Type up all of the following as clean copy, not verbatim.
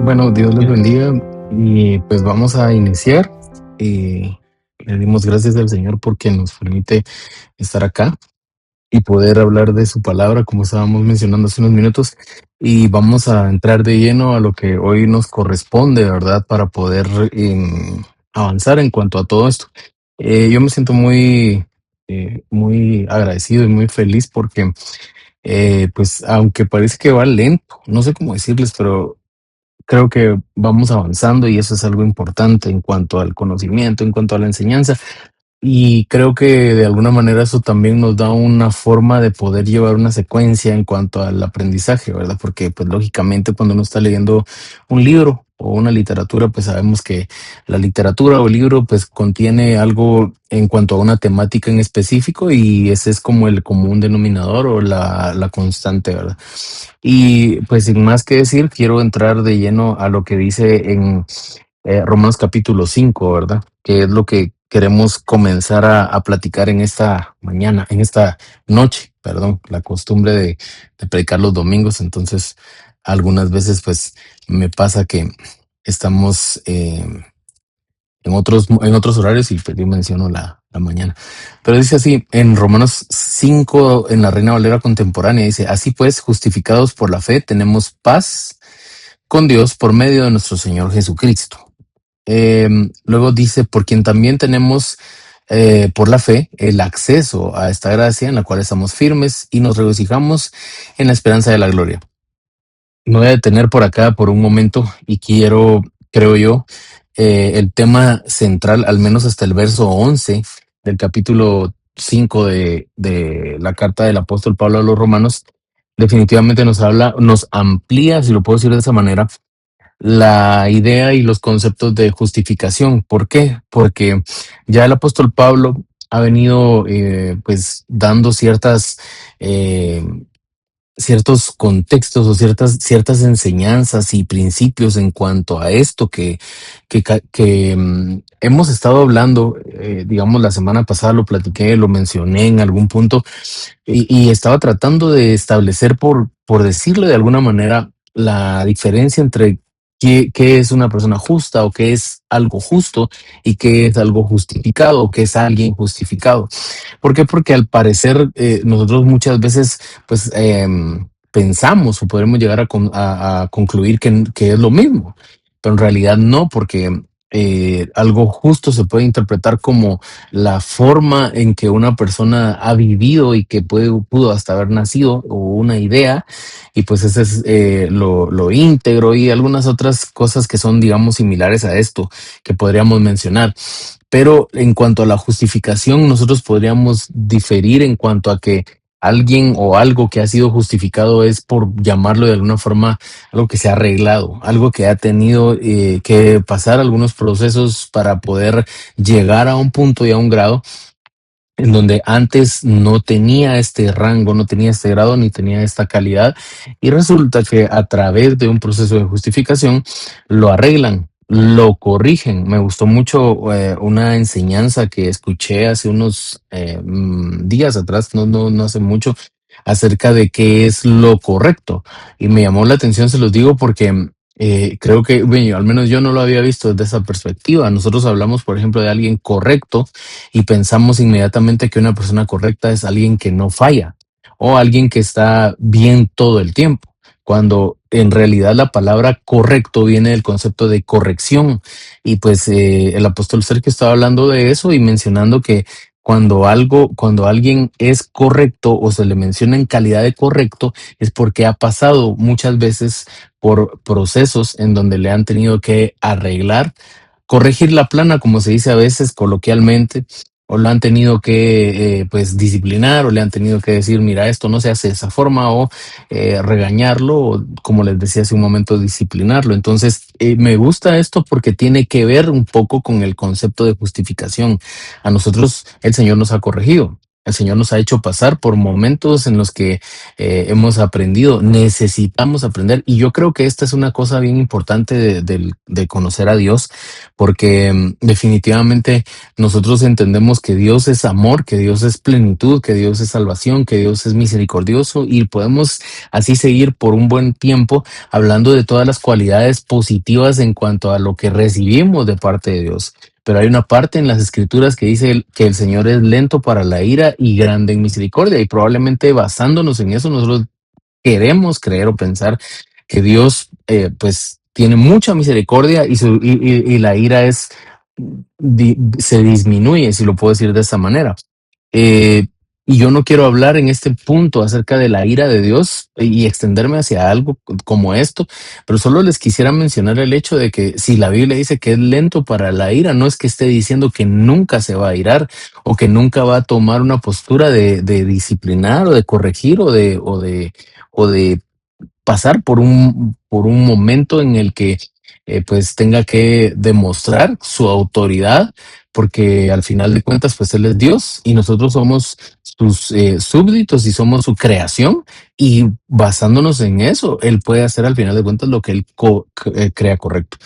Bueno, Dios les bendiga y pues vamos a iniciar. Y le dimos gracias al Señor porque nos permite estar acá y poder hablar de su palabra, como estábamos mencionando hace unos minutos. Y vamos a entrar de lleno a lo que hoy nos corresponde, ¿verdad? Para poder avanzar en cuanto a todo esto. Yo me siento muy agradecido y muy feliz porque, pues, aunque parece que va lento, no sé cómo decirles, pero creo que vamos avanzando y eso es algo importante en cuanto al conocimiento, en cuanto a la enseñanza. Y creo que de alguna manera eso también nos da una forma de poder llevar una secuencia en cuanto al aprendizaje, ¿verdad? Porque pues lógicamente cuando uno está leyendo un libro o una literatura, pues sabemos que la literatura o el libro pues contiene algo en cuanto a una temática en específico y ese es como el común denominador o la constante, ¿verdad? Y pues sin más que decir, quiero entrar de lleno a lo que dice en Romanos capítulo 5, ¿verdad? Que es lo que queremos comenzar a platicar en esta mañana, en esta noche, perdón, la costumbre de predicar los domingos. Entonces, algunas veces pues me pasa que estamos en otros horarios y pues yo menciono la mañana. Pero dice así, en Romanos 5 en la Reina Valera contemporánea, dice, así pues, justificados por la fe, tenemos paz con Dios por medio de nuestro Señor Jesucristo. Luego dice, por quien también tenemos por la fe el acceso a esta gracia en la cual estamos firmes y nos regocijamos en la esperanza de la gloria. Me voy a detener por acá por un momento y quiero, creo yo, el tema central, al menos hasta el verso 11 del capítulo 5 de la carta del apóstol Pablo a los Romanos, definitivamente nos habla, nos amplía, si lo puedo decir de esa manera, la idea y los conceptos de justificación. ¿Por qué? Porque ya el apóstol Pablo ha venido pues dando eh, ciertos contextos o ciertas enseñanzas y principios en cuanto a esto que hemos estado hablando, digamos, la semana pasada lo platiqué, lo mencioné en algún punto y estaba tratando de establecer, por decirlo de alguna manera, la diferencia entre qué es una persona justa o qué es algo justo y qué es algo justificado o qué es alguien justificado. ¿Por qué? Porque al parecer nosotros muchas veces pues pensamos o podemos llegar a concluir que es lo mismo, pero en realidad no, porque algo justo se puede interpretar como la forma en que una persona ha vivido y que pudo hasta haber nacido o una idea, y pues ese es lo íntegro y algunas otras cosas que son, digamos, similares a esto que podríamos mencionar. Pero en cuanto a la justificación, nosotros podríamos diferir en cuanto a que alguien o algo que ha sido justificado es, por llamarlo de alguna forma, algo que se ha arreglado, algo que ha tenido que pasar algunos procesos para poder llegar a un punto y a un grado en donde antes no tenía este rango, no tenía este grado, ni tenía esta calidad, y resulta que a través de un proceso de justificación lo arreglan, lo corrigen. Me gustó mucho una enseñanza que escuché hace unos días atrás, no hace mucho, acerca de qué es lo correcto. Y me llamó la atención, se los digo, porque creo que, bueno, al menos yo no lo había visto desde esa perspectiva. Nosotros hablamos, por ejemplo, de alguien correcto y pensamos inmediatamente que una persona correcta es alguien que no falla o alguien que está bien todo el tiempo, cuando en realidad la palabra correcto viene del concepto de corrección. Y pues el apóstol Sergio estaba hablando de eso y mencionando que cuando alguien es correcto o se le menciona en calidad de correcto, es porque ha pasado muchas veces por procesos en donde le han tenido que arreglar, corregir la plana, como se dice a veces coloquialmente, o lo han tenido que pues disciplinar, o le han tenido que decir, mira, esto no se hace de esa forma, o regañarlo, o como les decía hace un momento, disciplinarlo. Entonces, me gusta esto porque tiene que ver un poco con el concepto de justificación. A nosotros el Señor nos ha corregido. El Señor nos ha hecho pasar por momentos en los que hemos aprendido, necesitamos aprender. Y yo creo que esta es una cosa bien importante de conocer a Dios, porque definitivamente nosotros entendemos que Dios es amor, que Dios es plenitud, que Dios es salvación, que Dios es misericordioso y podemos así seguir por un buen tiempo hablando de todas las cualidades positivas en cuanto a lo que recibimos de parte de Dios. Pero hay una parte en las escrituras que dice que el Señor es lento para la ira y grande en misericordia, y probablemente basándonos en eso nosotros queremos creer o pensar que Dios pues tiene mucha misericordia y la ira se disminuye, si lo puedo decir de esta manera. Eh, y yo no quiero hablar en este punto acerca de la ira de Dios y extenderme hacia algo como esto, pero solo les quisiera mencionar el hecho de que si la Biblia dice que es lento para la ira, no es que esté diciendo que nunca se va a irar o que nunca va a tomar una postura de disciplinar o de corregir o de pasar por un momento en el que pues tenga que demostrar su autoridad, porque al final de cuentas pues Él es Dios y nosotros somos sus súbditos y somos su creación, y basándonos en eso, Él puede hacer al final de cuentas lo que Él crea correcto.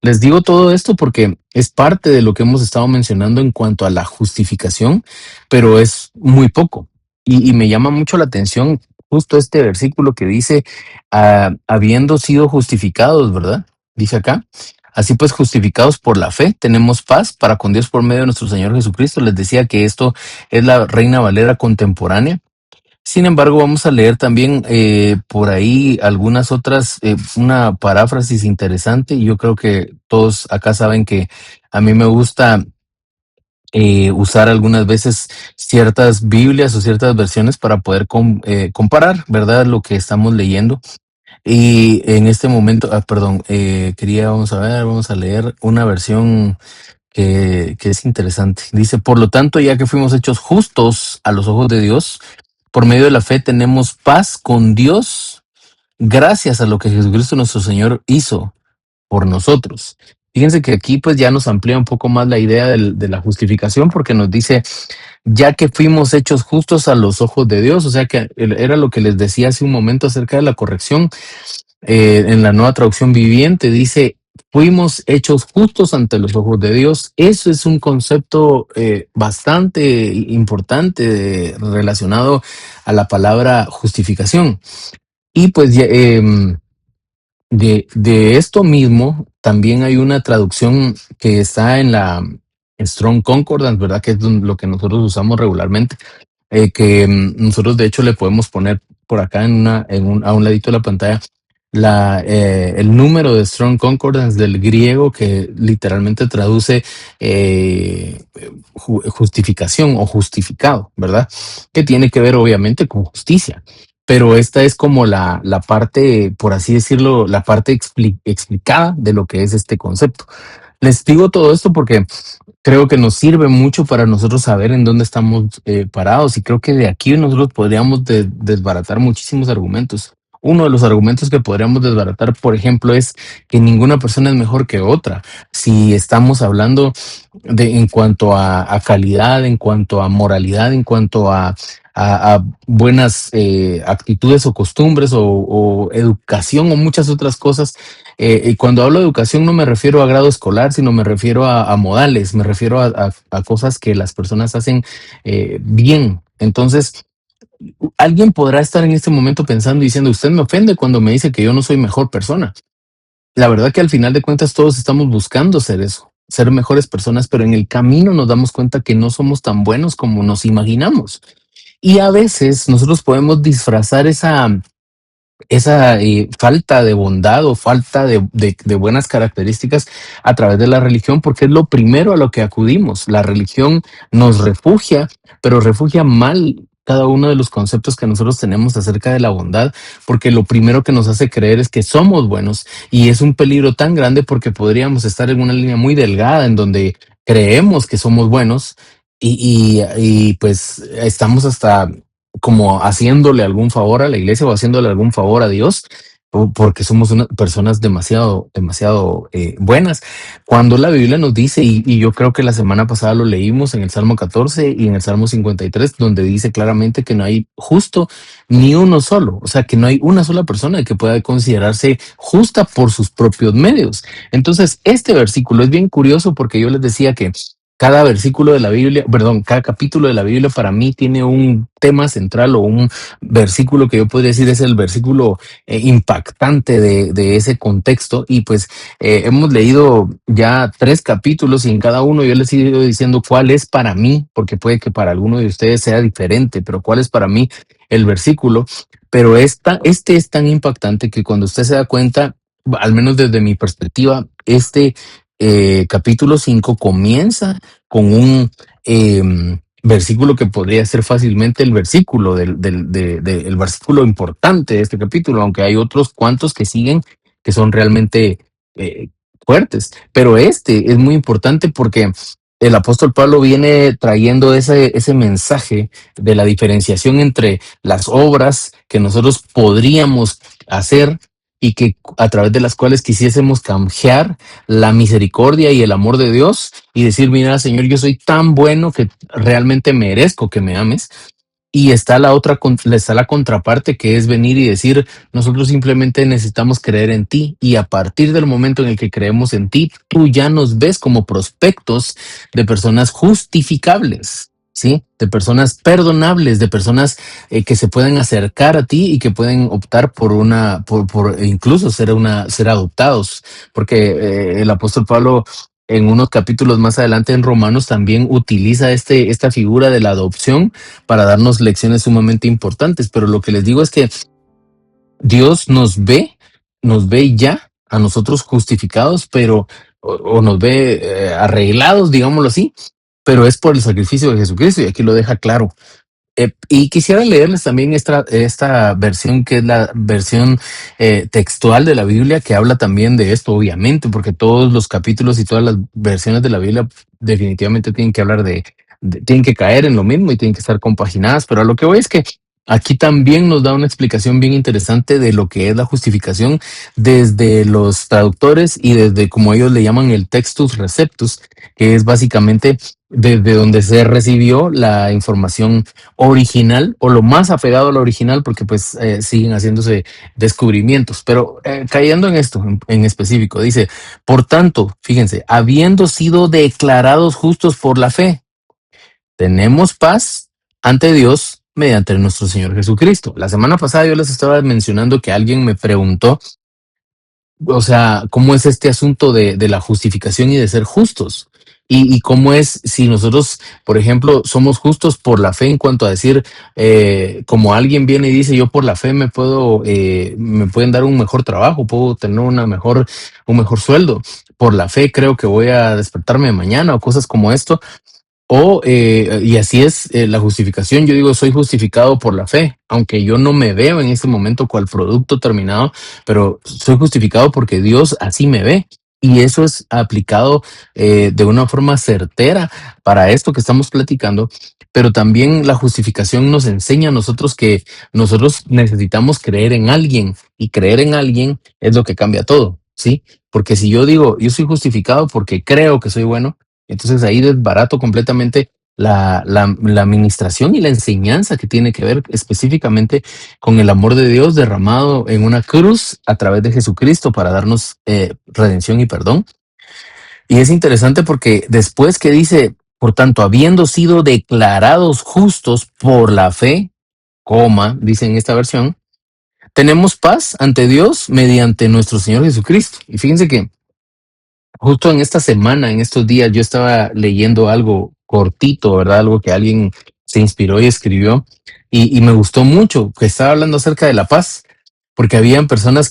Les digo todo esto porque es parte de lo que hemos estado mencionando en cuanto a la justificación, pero es muy poco. Y me llama mucho la atención justo este versículo que dice, habiendo sido justificados, ¿verdad? Dice acá, así pues, justificados por la fe, tenemos paz para con Dios por medio de nuestro Señor Jesucristo. Les decía que esto es la Reina Valera contemporánea. Sin embargo, vamos a leer también por ahí algunas otras, una paráfrasis interesante. Y yo creo que todos acá saben que a mí me gusta usar algunas veces ciertas Biblias o ciertas versiones para poder comparar, ¿verdad? Lo que estamos leyendo. Y en este momento, perdón, vamos a ver, vamos a leer una versión que es interesante. Dice, por lo tanto, ya que fuimos hechos justos a los ojos de Dios, por medio de la fe tenemos paz con Dios, gracias a lo que Jesucristo nuestro Señor hizo por nosotros. Fíjense que aquí pues ya nos amplía un poco más la idea de la justificación, porque nos dice, ya que fuimos hechos justos a los ojos de Dios, o sea que era lo que les decía hace un momento acerca de la corrección. En la Nueva Traducción Viviente dice, fuimos hechos justos ante los ojos de Dios. Eso es un concepto bastante importante relacionado a la palabra justificación. Y pues de esto mismo, también hay una traducción que está en la Strong Concordance, ¿verdad? Que es lo que nosotros usamos regularmente, que nosotros de hecho le podemos poner por acá a un ladito de la pantalla el número de Strong Concordance del griego, que literalmente traduce justificación o justificado, ¿verdad? Que tiene que ver obviamente con justicia. Pero esta es como la parte, por así decirlo, la parte explicada de lo que es este concepto. Les digo todo esto porque creo que nos sirve mucho para nosotros saber en dónde estamos parados, y creo que de aquí nosotros podríamos desbaratar muchísimos argumentos. Uno de los argumentos que podríamos desbaratar, por ejemplo, es que ninguna persona es mejor que otra. Si estamos hablando en cuanto a calidad, en cuanto a moralidad, en cuanto a buenas actitudes o costumbres o educación o muchas otras cosas. Y cuando hablo de educación no me refiero a grado escolar, sino me refiero a modales, me refiero a cosas que las personas hacen bien. Entonces, alguien podrá estar en este momento pensando y diciendo, usted me ofende cuando me dice que yo no soy mejor persona. La verdad que al final de cuentas todos estamos buscando ser eso, ser mejores personas, pero en el camino nos damos cuenta que no somos tan buenos como nos imaginamos. Y a veces nosotros podemos disfrazar esa falta de bondad o falta de buenas características a través de la religión, porque es lo primero a lo que acudimos. La religión nos refugia, pero refugia mal cada uno de los conceptos que nosotros tenemos acerca de la bondad, porque lo primero que nos hace creer es que somos buenos, y es un peligro tan grande porque podríamos estar en una línea muy delgada en donde creemos que somos buenos pues estamos hasta como haciéndole algún favor a la iglesia o haciéndole algún favor a Dios, porque somos personas demasiado, demasiado buenas. Cuando la Biblia nos dice, y yo creo que la semana pasada lo leímos en el Salmo 14 y en el Salmo 53, donde dice claramente que no hay justo ni uno solo, o sea, que no hay una sola persona que pueda considerarse justa por sus propios medios. Entonces, este versículo es bien curioso porque yo les decía que cada versículo de la Biblia, perdón, cada capítulo de la Biblia para mí tiene un tema central o un versículo que yo podría decir es el versículo impactante de ese contexto. Y pues hemos leído ya 3 capítulos y en cada uno yo les he ido diciendo cuál es para mí, porque puede que para alguno de ustedes sea diferente, pero cuál es para mí el versículo. Pero este es tan impactante que cuando usted se da cuenta, al menos desde mi perspectiva, este capítulo 5 comienza con un versículo que podría ser fácilmente el versículo el versículo importante de este capítulo, aunque hay otros cuantos que siguen que son realmente eh, fuertes. Pero este es muy importante porque el apóstol Pablo viene trayendo ese mensaje de la diferenciación entre las obras que nosotros podríamos hacer y que a través de las cuales quisiésemos canjear la misericordia y el amor de Dios y decir, mira, Señor, yo soy tan bueno que realmente merezco que me ames. Y está está la contraparte que es venir y decir, nosotros simplemente necesitamos creer en ti y a partir del momento en el que creemos en ti, tú ya nos ves como prospectos de personas justificables. ¿Sí? De personas perdonables, de personas que se pueden acercar a ti y que pueden optar por incluso ser adoptados, porque el apóstol Pablo en unos capítulos más adelante en Romanos también utiliza esta figura de la adopción para darnos lecciones sumamente importantes. Pero lo que les digo es que Dios nos ve ya a nosotros justificados, pero o nos ve arreglados, digámoslo así, pero es por el sacrificio de Jesucristo y aquí lo deja claro. Y quisiera leerles también esta versión que es la versión textual de la Biblia que habla también de esto, obviamente, porque todos los capítulos y todas las versiones de la Biblia definitivamente tienen que hablar tienen que caer en lo mismo y tienen que estar compaginadas, pero a lo que voy es que aquí también nos da una explicación bien interesante de lo que es la justificación desde los traductores y desde como ellos le llaman el textus receptus, que es básicamente desde donde se recibió la información original o lo más apegado a lo original porque pues siguen haciéndose descubrimientos. Pero cayendo en esto en específico, dice, por tanto, fíjense, habiendo sido declarados justos por la fe, tenemos paz ante Dios mediante nuestro Señor Jesucristo. La semana pasada yo les estaba mencionando que alguien me preguntó, o sea, ¿cómo es este asunto de la justificación y de ser justos? Y cómo es si nosotros, por ejemplo, somos justos por la fe en cuanto a decir, como alguien viene y dice, yo por la fe me pueden dar un mejor trabajo, puedo tener un mejor sueldo. Por la fe creo que voy a despertarme mañana o cosas como esto. Y así es la justificación. Yo digo, soy justificado por la fe, aunque yo no me veo en este momento cual producto terminado, pero soy justificado porque Dios así me ve. Y eso es aplicado de una forma certera para esto que estamos platicando, pero también la justificación nos enseña a nosotros que nosotros necesitamos creer en alguien y creer en alguien es lo que cambia todo, ¿sí? Porque si yo digo, yo soy justificado porque creo que soy bueno, entonces ahí desbarato completamente la administración y la enseñanza que tiene que ver específicamente con el amor de Dios derramado en una cruz a través de Jesucristo para darnos redención y perdón. Y es interesante porque después que dice, por tanto, habiendo sido declarados justos por la fe, dice en esta versión, tenemos paz ante Dios mediante nuestro Señor Jesucristo. Y fíjense que justo en esta semana, en estos días, yo estaba leyendo algo cortito, ¿verdad? Algo que alguien se inspiró y escribió y me gustó mucho, que estaba hablando acerca de la paz, porque habían personas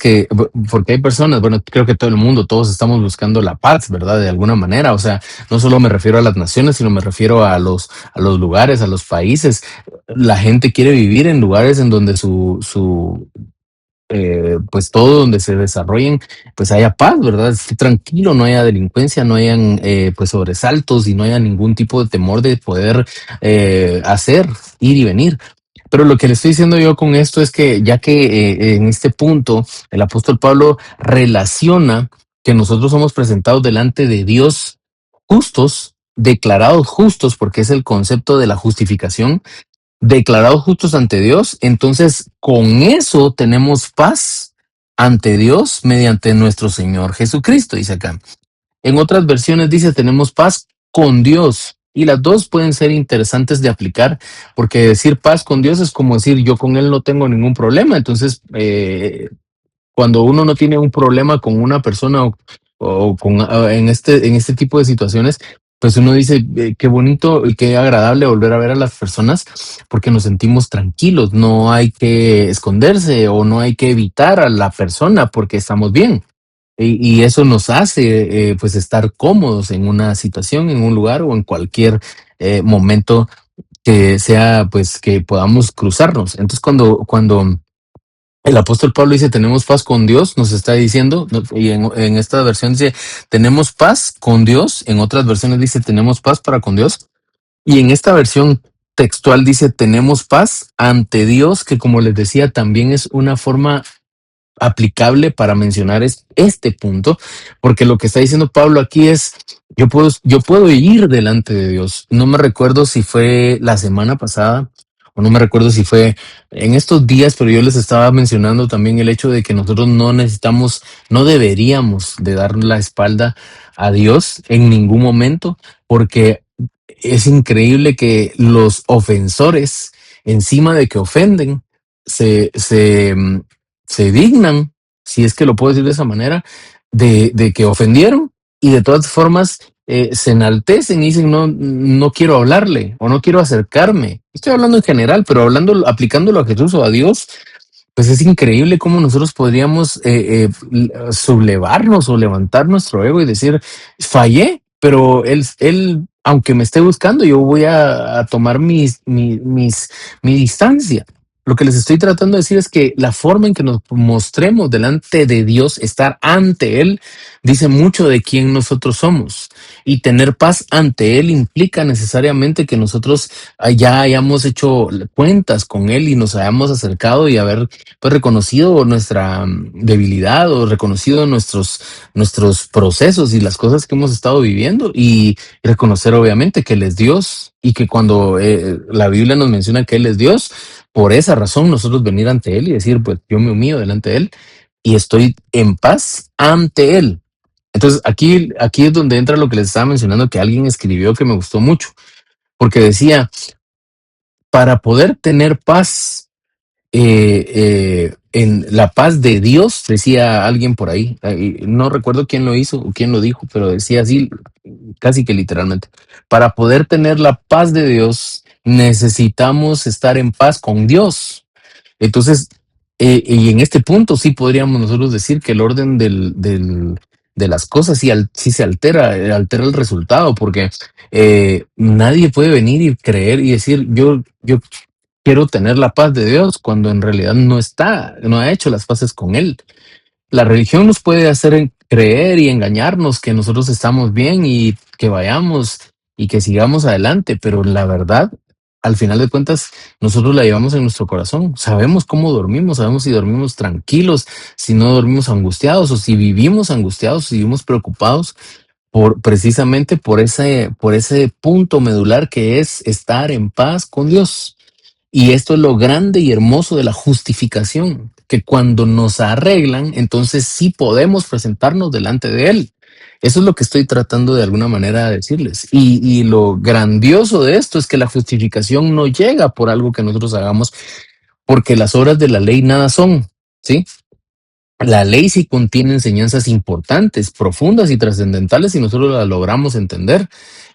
porque hay personas, bueno, creo que todo el mundo, todos estamos buscando la paz, ¿verdad? De alguna manera, o sea, no solo me refiero a las naciones, sino me refiero a los lugares, a los países. La gente quiere vivir en lugares en donde pues todo donde se desarrollen, pues haya paz, ¿verdad? Esté tranquilo, no haya delincuencia, no hayan pues sobresaltos y no haya ningún tipo de temor de poder ir y venir. Pero lo que le estoy diciendo yo con esto es que ya que en este punto el apóstol Pablo relaciona que nosotros somos presentados delante de Dios justos, declarados justos, porque es el concepto de la justificación, declarados justos ante Dios, entonces con eso tenemos paz ante Dios mediante nuestro Señor Jesucristo, dice acá. En otras versiones dice tenemos paz con Dios. Y las dos pueden ser interesantes de aplicar, porque decir paz con Dios es como decir yo con Él no tengo ningún problema. Entonces, cuando uno no tiene un problema con una persona o con, en este tipo de situaciones, pues uno dice, qué bonito y qué agradable volver a ver a las personas porque nos sentimos tranquilos, no hay que esconderse o no hay que evitar a la persona porque estamos bien. Y eso nos hace pues estar cómodos en una situación, en un lugar o en cualquier momento que sea pues que podamos cruzarnos. Entonces cuando el apóstol Pablo dice tenemos paz con Dios, nos está diciendo, y en esta versión dice tenemos paz con Dios, en otras versiones dice tenemos paz para con Dios, y en esta versión textual dice tenemos paz ante Dios, que como les decía también es una forma aplicable para mencionar este punto, porque lo que está diciendo Pablo aquí es, yo puedo ir delante de Dios. No me recuerdo si fue la semana pasada o no me recuerdo si fue en estos días, pero yo les estaba mencionando también el hecho de que nosotros no necesitamos, no deberíamos de dar la espalda a Dios en ningún momento, porque es increíble que los ofensores, encima de que ofenden, se, se, mm, se dignan, si es que lo puedo decir de esa manera, de que ofendieron y de todas formas se enaltecen y dicen no, no quiero hablarle o no quiero acercarme. Estoy hablando en general, pero hablando, aplicándolo a Jesús o a Dios, pues es increíble cómo nosotros podríamos sublevarnos o levantar nuestro ego y decir, fallé, pero aunque me esté buscando, yo voy a tomar mi distancia. Lo que les estoy tratando de decir es que la forma en que nos mostremos delante de Dios, estar ante Él, dice mucho de quién nosotros somos. Y tener paz ante Él implica necesariamente que nosotros ya hayamos hecho cuentas con Él y nos hayamos acercado y haber pues reconocido nuestra debilidad o reconocido nuestros procesos y las cosas que hemos estado viviendo y reconocer obviamente que Él es Dios y que cuando la Biblia nos menciona que Él es Dios, por esa razón nosotros venir ante Él y decir, pues yo me humillo delante de Él y estoy en paz ante Él. Entonces aquí es donde entra lo que les estaba mencionando que alguien escribió que me gustó mucho, porque decía, para poder tener paz en la paz de Dios, decía alguien por ahí, no recuerdo quién lo hizo o quién lo dijo, pero decía así, casi que literalmente, para poder tener la paz de Dios, necesitamos estar en paz con Dios. Entonces, y en este punto sí podríamos nosotros decir que el orden de las cosas sí se altera, altera el resultado, porque nadie puede venir y creer y decir, yo quiero tener la paz de Dios cuando en realidad no ha hecho las paces con Él. La religión nos puede hacer creer y engañarnos que nosotros estamos bien y que vayamos y que sigamos adelante, pero la verdad, al final de cuentas, nosotros la llevamos en nuestro corazón. Sabemos cómo dormimos, sabemos si dormimos tranquilos, si no dormimos angustiados o si vivimos angustiados, si vivimos preocupados precisamente por ese punto medular que es estar en paz con Dios. Y esto es lo grande y hermoso de la justificación, que cuando nos arreglan, entonces sí podemos presentarnos delante de Él. Eso es lo que estoy tratando de alguna manera de decirles. Y lo grandioso de esto es que la justificación no llega por algo que nosotros hagamos, porque las obras de la ley nada son, ¿sí? La ley sí contiene enseñanzas importantes, profundas y trascendentales si nosotros las logramos entender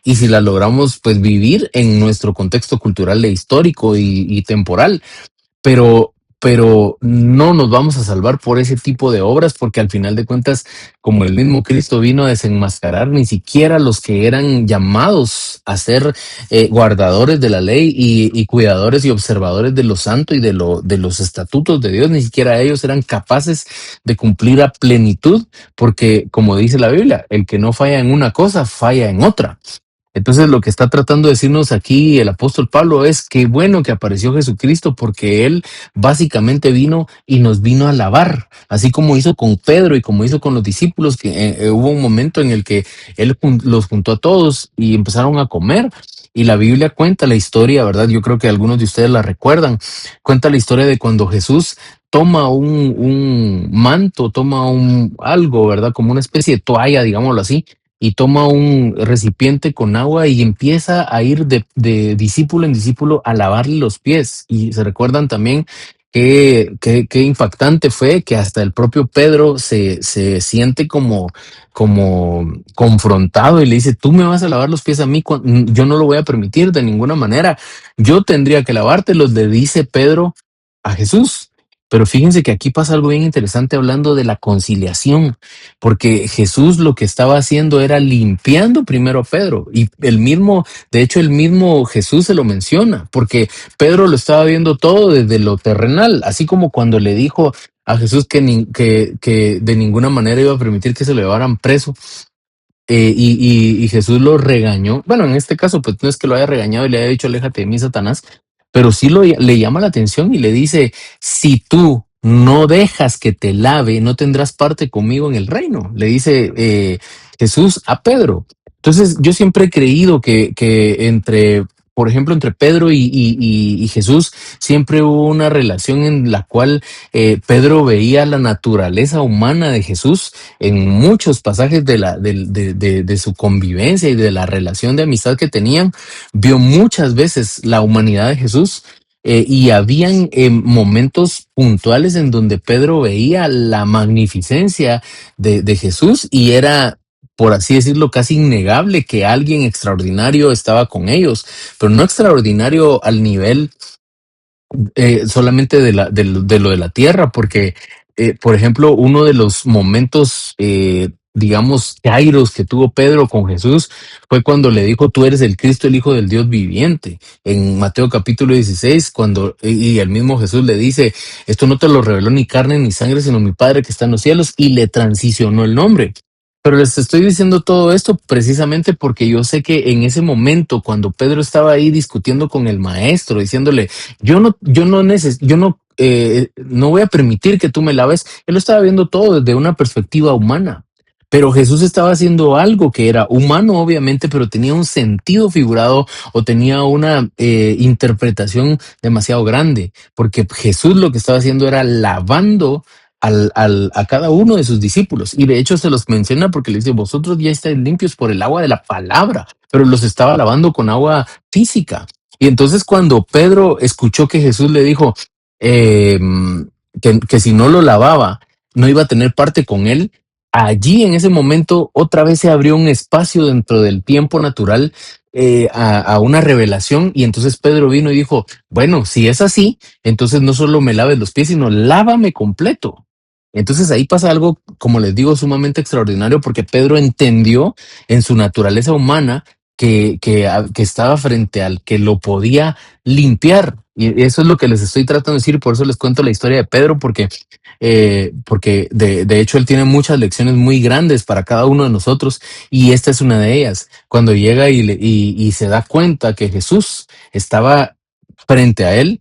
y si las logramos pues vivir en nuestro contexto cultural e histórico y temporal, pero no nos vamos a salvar por ese tipo de obras, porque al final de cuentas, como el mismo Cristo vino a desenmascarar, ni siquiera los que eran llamados a ser guardadores de la ley y cuidadores y observadores de lo santo y de los estatutos de Dios, ni siquiera ellos eran capaces de cumplir a plenitud, porque como dice la Biblia, el que no falla en una cosa, falla en otra. Entonces lo que está tratando de decirnos aquí el apóstol Pablo es que bueno que apareció Jesucristo porque él básicamente vino y nos vino a lavar, así como hizo con Pedro y como hizo con los discípulos, que hubo un momento en el que él los juntó a todos y empezaron a comer. Y la Biblia cuenta la historia, ¿verdad? Yo creo que algunos de ustedes la recuerdan. Cuenta la historia de cuando Jesús toma un manto, toma un algo, ¿verdad? Como una especie de toalla, digámoslo así, y toma un recipiente con agua y empieza a ir de discípulo en discípulo a lavarle los pies. Y se recuerdan también qué impactante fue que hasta el propio Pedro se siente como confrontado y le dice, tú me vas a lavar los pies a mí, yo no lo voy a permitir de ninguna manera, yo tendría que lavártelos, le dice Pedro a Jesús. Pero fíjense que aquí pasa algo bien interesante hablando de la conciliación, porque Jesús lo que estaba haciendo era limpiando primero a Pedro y de hecho el mismo Jesús se lo menciona, porque Pedro lo estaba viendo todo desde lo terrenal, así como cuando le dijo a Jesús que de ninguna manera iba a permitir que se lo llevaran preso. Y Jesús lo regañó. Bueno, en este caso, pues no es que lo haya regañado y le haya dicho, aléjate de mí, Satanás, pero sí le llama la atención y le dice, si tú no dejas que te lave, no tendrás parte conmigo en el reino. Le dice Jesús a Pedro. Entonces, yo siempre he creído que por ejemplo, entre Pedro y Jesús, siempre hubo una relación en la cual Pedro veía la naturaleza humana de Jesús en muchos pasajes de su convivencia y de la relación de amistad que tenían, vio muchas veces la humanidad de Jesús. Y habían momentos puntuales en donde Pedro veía la magnificencia de Jesús y era, por así decirlo, casi innegable que alguien extraordinario estaba con ellos, pero no extraordinario al nivel solamente de lo de la tierra, porque, por ejemplo, uno de los momentos, digamos, kairos que tuvo Pedro con Jesús fue cuando le dijo, tú eres el Cristo, el Hijo del Dios viviente, en Mateo capítulo 16, y el mismo Jesús le dice, esto no te lo reveló ni carne ni sangre, sino mi Padre que está en los cielos, y le transicionó el nombre. Pero les estoy diciendo todo esto precisamente porque yo sé que en ese momento, cuando Pedro estaba ahí discutiendo con el maestro, diciéndole, no voy a permitir que tú me laves. Él lo estaba viendo todo desde una perspectiva humana. Pero Jesús estaba haciendo algo que era humano, obviamente, pero tenía un sentido figurado o tenía una interpretación demasiado grande, porque Jesús lo que estaba haciendo era lavando a cada uno de sus discípulos. Y de hecho se los menciona porque le dice, vosotros ya estáis limpios por el agua de la palabra, pero los estaba lavando con agua física. Y entonces cuando Pedro escuchó que Jesús le dijo eh, que si no lo lavaba, no iba a tener parte con él, allí en ese momento otra vez se abrió un espacio dentro del tiempo natural a una revelación y entonces Pedro vino y dijo, bueno, si es así, entonces no solo me laves los pies, sino lávame completo. Entonces ahí pasa algo, como les digo, sumamente extraordinario porque Pedro entendió en su naturaleza humana que estaba frente al que lo podía limpiar. Y eso es lo que les estoy tratando de decir, por eso les cuento la historia de Pedro, porque de hecho él tiene muchas lecciones muy grandes para cada uno de nosotros y esta es una de ellas. Cuando llega y se da cuenta que Jesús estaba frente a él,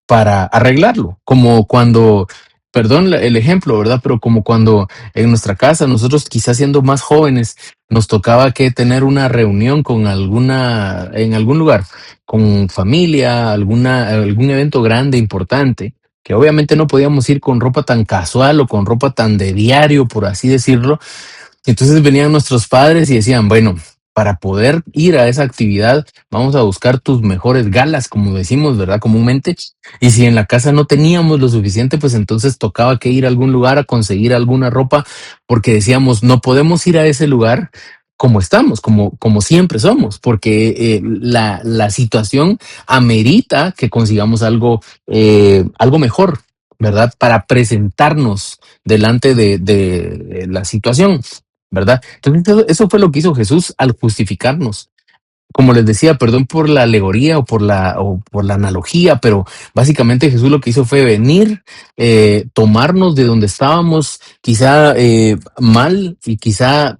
para arreglarlo, como cuando, perdón el ejemplo, ¿verdad? Pero como cuando en nuestra casa, nosotros quizás siendo más jóvenes, nos tocaba que tener una reunión en algún lugar, con familia, algún evento grande, importante, que obviamente no podíamos ir con ropa tan casual o con ropa tan de diario, por así decirlo, entonces venían nuestros padres y decían, bueno, para poder ir a esa actividad, vamos a buscar tus mejores galas, como decimos, ¿verdad? Comúnmente. Y si en la casa no teníamos lo suficiente, pues entonces tocaba que ir a algún lugar a conseguir alguna ropa, porque decíamos, no podemos ir a ese lugar como estamos, como siempre somos, porque la situación amerita que consigamos algo mejor, ¿verdad? Para presentarnos delante de la situación. ¿Verdad? Entonces, eso fue lo que hizo Jesús al justificarnos. Como les decía, perdón por la alegoría o por la analogía, pero básicamente Jesús lo que hizo fue venir, tomarnos de donde estábamos, quizá mal y quizá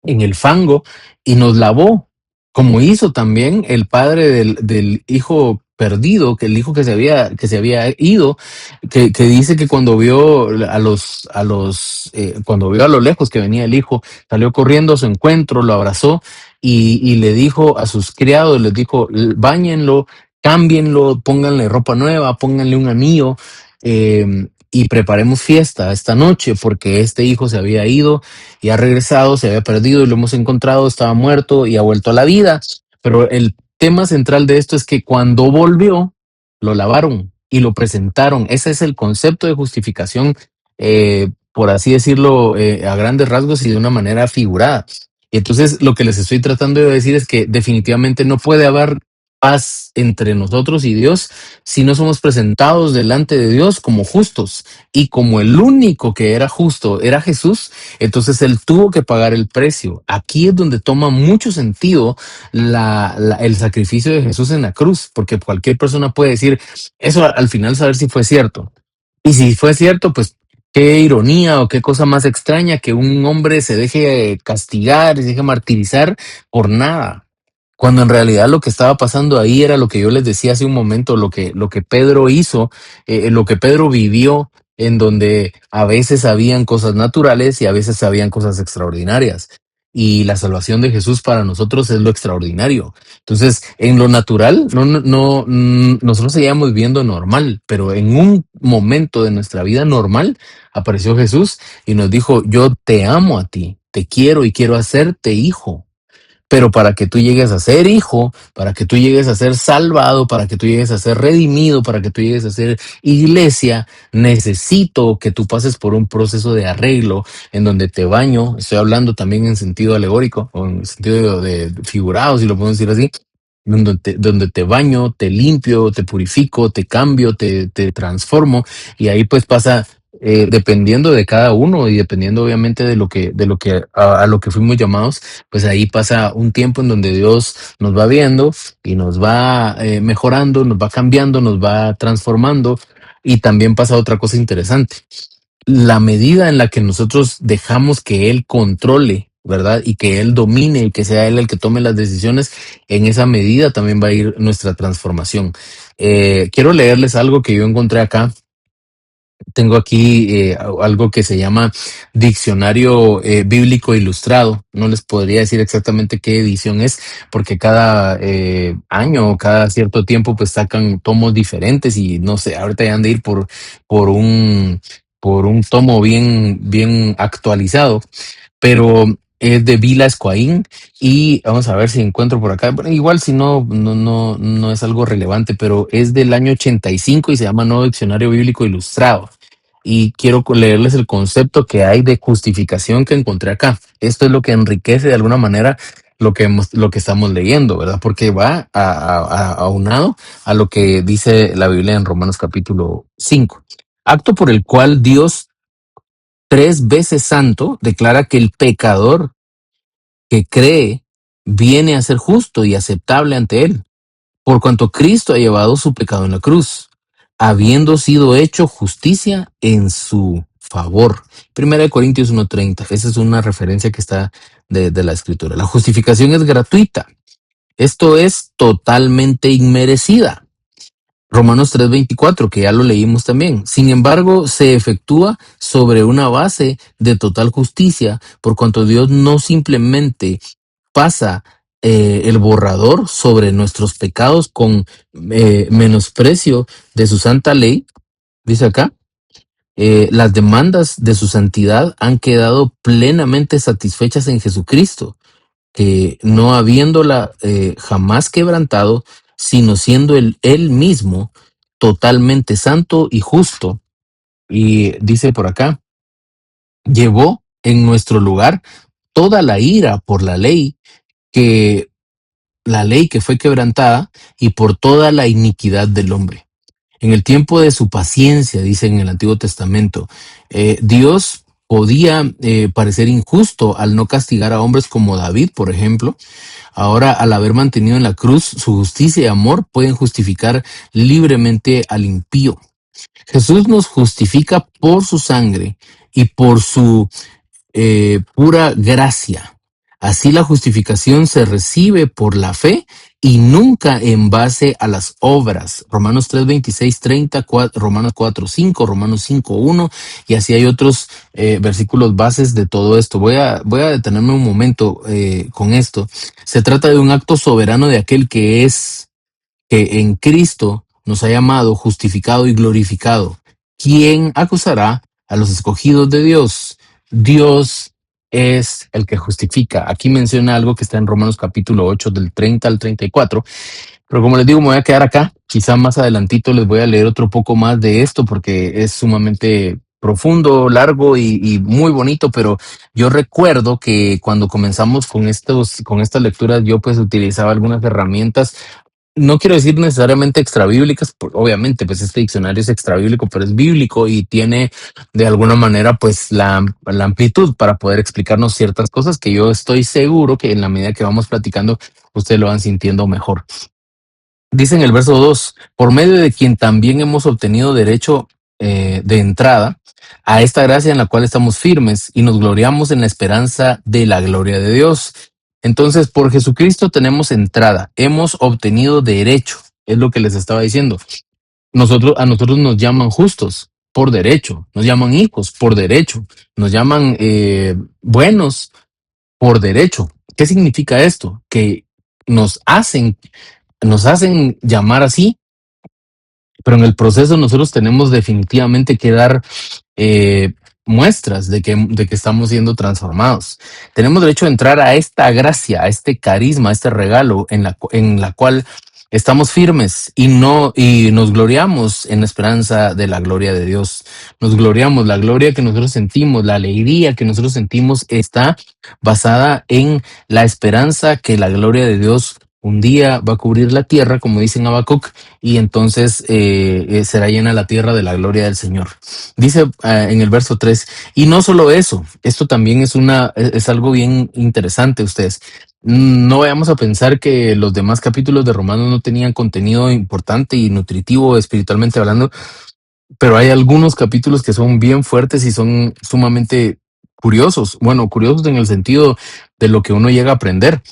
en el fango y nos lavó, como hizo también el padre del hijo perdido, que el hijo que se había ido, que dice que cuando vio cuando vio a lo lejos que venía el hijo, salió corriendo a su encuentro, lo abrazó y le dijo a sus criados, les dijo, báñenlo, cámbienlo, pónganle ropa nueva, pónganle un anillo, y preparemos fiesta esta noche porque este hijo se había ido y ha regresado, se había perdido y lo hemos encontrado, estaba muerto y ha vuelto a la vida. Pero el tema central de esto es que cuando volvió, lo lavaron y lo presentaron. Ese es el concepto de justificación, por así decirlo, a grandes rasgos y de una manera figurada. Y entonces lo que les estoy tratando de decir es que definitivamente no puede haber paz entre nosotros y Dios si no somos presentados delante de Dios como justos. Y como el único que era justo era Jesús, entonces él tuvo que pagar el precio. Aquí es donde toma mucho sentido el sacrificio de Jesús en la cruz, porque cualquier persona puede decir eso al final, saber si fue cierto. Y si fue cierto, pues qué ironía o qué cosa más extraña que un hombre se deje castigar y se deje martirizar por nada. Cuando en realidad lo que estaba pasando ahí era lo que yo les decía hace un momento, lo que Pedro hizo, lo que Pedro vivió, en donde a veces habían cosas naturales y a veces habían cosas extraordinarias. Y la salvación de Jesús para nosotros es lo extraordinario. Entonces, en lo natural, nosotros seguíamos viviendo normal, pero en un momento de nuestra vida normal apareció Jesús y nos dijo, yo te amo a ti, te quiero y quiero hacerte hijo. Pero para que tú llegues a ser hijo, para que tú llegues a ser salvado, para que tú llegues a ser redimido, para que tú llegues a ser iglesia, necesito que tú pases por un proceso de arreglo en donde te baño. Estoy hablando también en sentido alegórico o en sentido de figurado, si lo podemos decir así, donde te baño, te limpio, te purifico, te cambio, te transformo, y ahí pues pasa, dependiendo de cada uno y dependiendo obviamente de lo que a lo que fuimos llamados, pues ahí pasa un tiempo en donde Dios nos va viendo y nos va mejorando, nos va cambiando, nos va transformando. Y también pasa otra cosa interesante: la medida en la que nosotros dejamos que Él controle, ¿verdad? Y que Él domine y que sea Él el que tome las decisiones, en esa medida también va a ir nuestra transformación. Quiero leerles algo que yo encontré acá. Tengo aquí algo que se llama Diccionario Bíblico Ilustrado. No les podría decir exactamente qué edición es, porque cada año o cada cierto tiempo pues sacan tomos diferentes y no sé, ahorita ya han de ir por un, por un tomo bien actualizado, pero es de Vila Escoaín y vamos a ver si encuentro por acá. Bueno, igual si no es algo relevante, pero es del año 85 y se llama Nuevo Diccionario Bíblico Ilustrado. Y quiero leerles el concepto que hay de justificación que encontré acá. Esto es lo que enriquece de alguna manera lo que estamos leyendo, ¿verdad? Porque va aunado a lo que dice la Biblia en Romanos capítulo 5. Acto por el cual Dios, tres veces santo, declara que el pecador que cree viene a ser justo y aceptable ante él, por cuanto Cristo ha llevado su pecado en la cruz, habiendo sido hecho justicia en su favor. Primera de Corintios 1:30. Esa es una referencia que está de la escritura. La justificación es gratuita. Esto es totalmente inmerecida. Romanos 3:24, que ya lo leímos también. Sin embargo, se efectúa sobre una base de total justicia, por cuanto Dios no simplemente pasa el borrador sobre nuestros pecados con menosprecio de su santa ley, dice acá, las demandas de su santidad han quedado plenamente satisfechas en Jesucristo, que no habiéndola jamás quebrantado, sino siendo él mismo totalmente santo y justo. Y dice por acá, llevó en nuestro lugar toda la ira por que la ley que fue quebrantada y por toda la iniquidad del hombre. En el tiempo de su paciencia, dice en el Antiguo Testamento, Dios podía parecer injusto al no castigar a hombres como David, por ejemplo. Ahora, al haber mantenido en la cruz su justicia y amor, pueden justificar libremente al impío. Jesús nos justifica por su sangre y por su pura gracia. Así la justificación se recibe por la fe y nunca en base a las obras. Romanos 3, 26, 30, Romanos 4, 5, Romanos 5, 1, y así hay otros versículos bases de todo esto. Voy a detenerme un momento con esto. Se trata de un acto soberano de aquel que en Cristo nos ha llamado, justificado y glorificado. ¿Quién acusará a los escogidos de Dios? Dios es el que justifica. Aquí menciona algo que está en Romanos capítulo 8 del 30 al 34, pero como les digo, me voy a quedar acá. Quizá más adelantito les voy a leer otro poco más de esto porque es sumamente profundo, largo y muy bonito, pero yo recuerdo que cuando comenzamos con estas lecturas, yo pues utilizaba algunas herramientas, no quiero decir necesariamente extrabíblicas, obviamente, pues este diccionario es extrabíblico, pero es bíblico y tiene de alguna manera pues la amplitud para poder explicarnos ciertas cosas que yo estoy seguro que en la medida que vamos platicando, ustedes lo van sintiendo mejor. Dice en el verso 2: por medio de quien también hemos obtenido derecho de entrada a esta gracia en la cual estamos firmes y nos gloriamos en la esperanza de la gloria de Dios. Entonces, por Jesucristo tenemos entrada, hemos obtenido derecho, es lo que les estaba diciendo. A nosotros nos llaman justos por derecho, nos llaman hijos por derecho, nos llaman buenos por derecho. ¿Qué significa esto? Que nos hacen nos hacen llamar así, pero en el proceso nosotros tenemos definitivamente que dar eh, muestras de que estamos siendo transformados. Tenemos derecho a entrar a esta gracia, a este carisma, a este regalo en la cual estamos firmes y nos gloriamos en la esperanza de la gloria de Dios. Nos gloriamos, la gloria que nosotros sentimos, la alegría que nosotros sentimos está basada en la esperanza que la gloria de Dios un día va a cubrir la tierra, como dice en Habacuc, y entonces será llena la tierra de la gloria del Señor. Dice en el verso 3, y no solo eso, esto también es algo bien interesante, ustedes. No vayamos a pensar que los demás capítulos de Romanos no tenían contenido importante y nutritivo espiritualmente hablando, pero hay algunos capítulos que son bien fuertes y son sumamente curiosos. Bueno, curiosos en el sentido de lo que uno llega a aprender.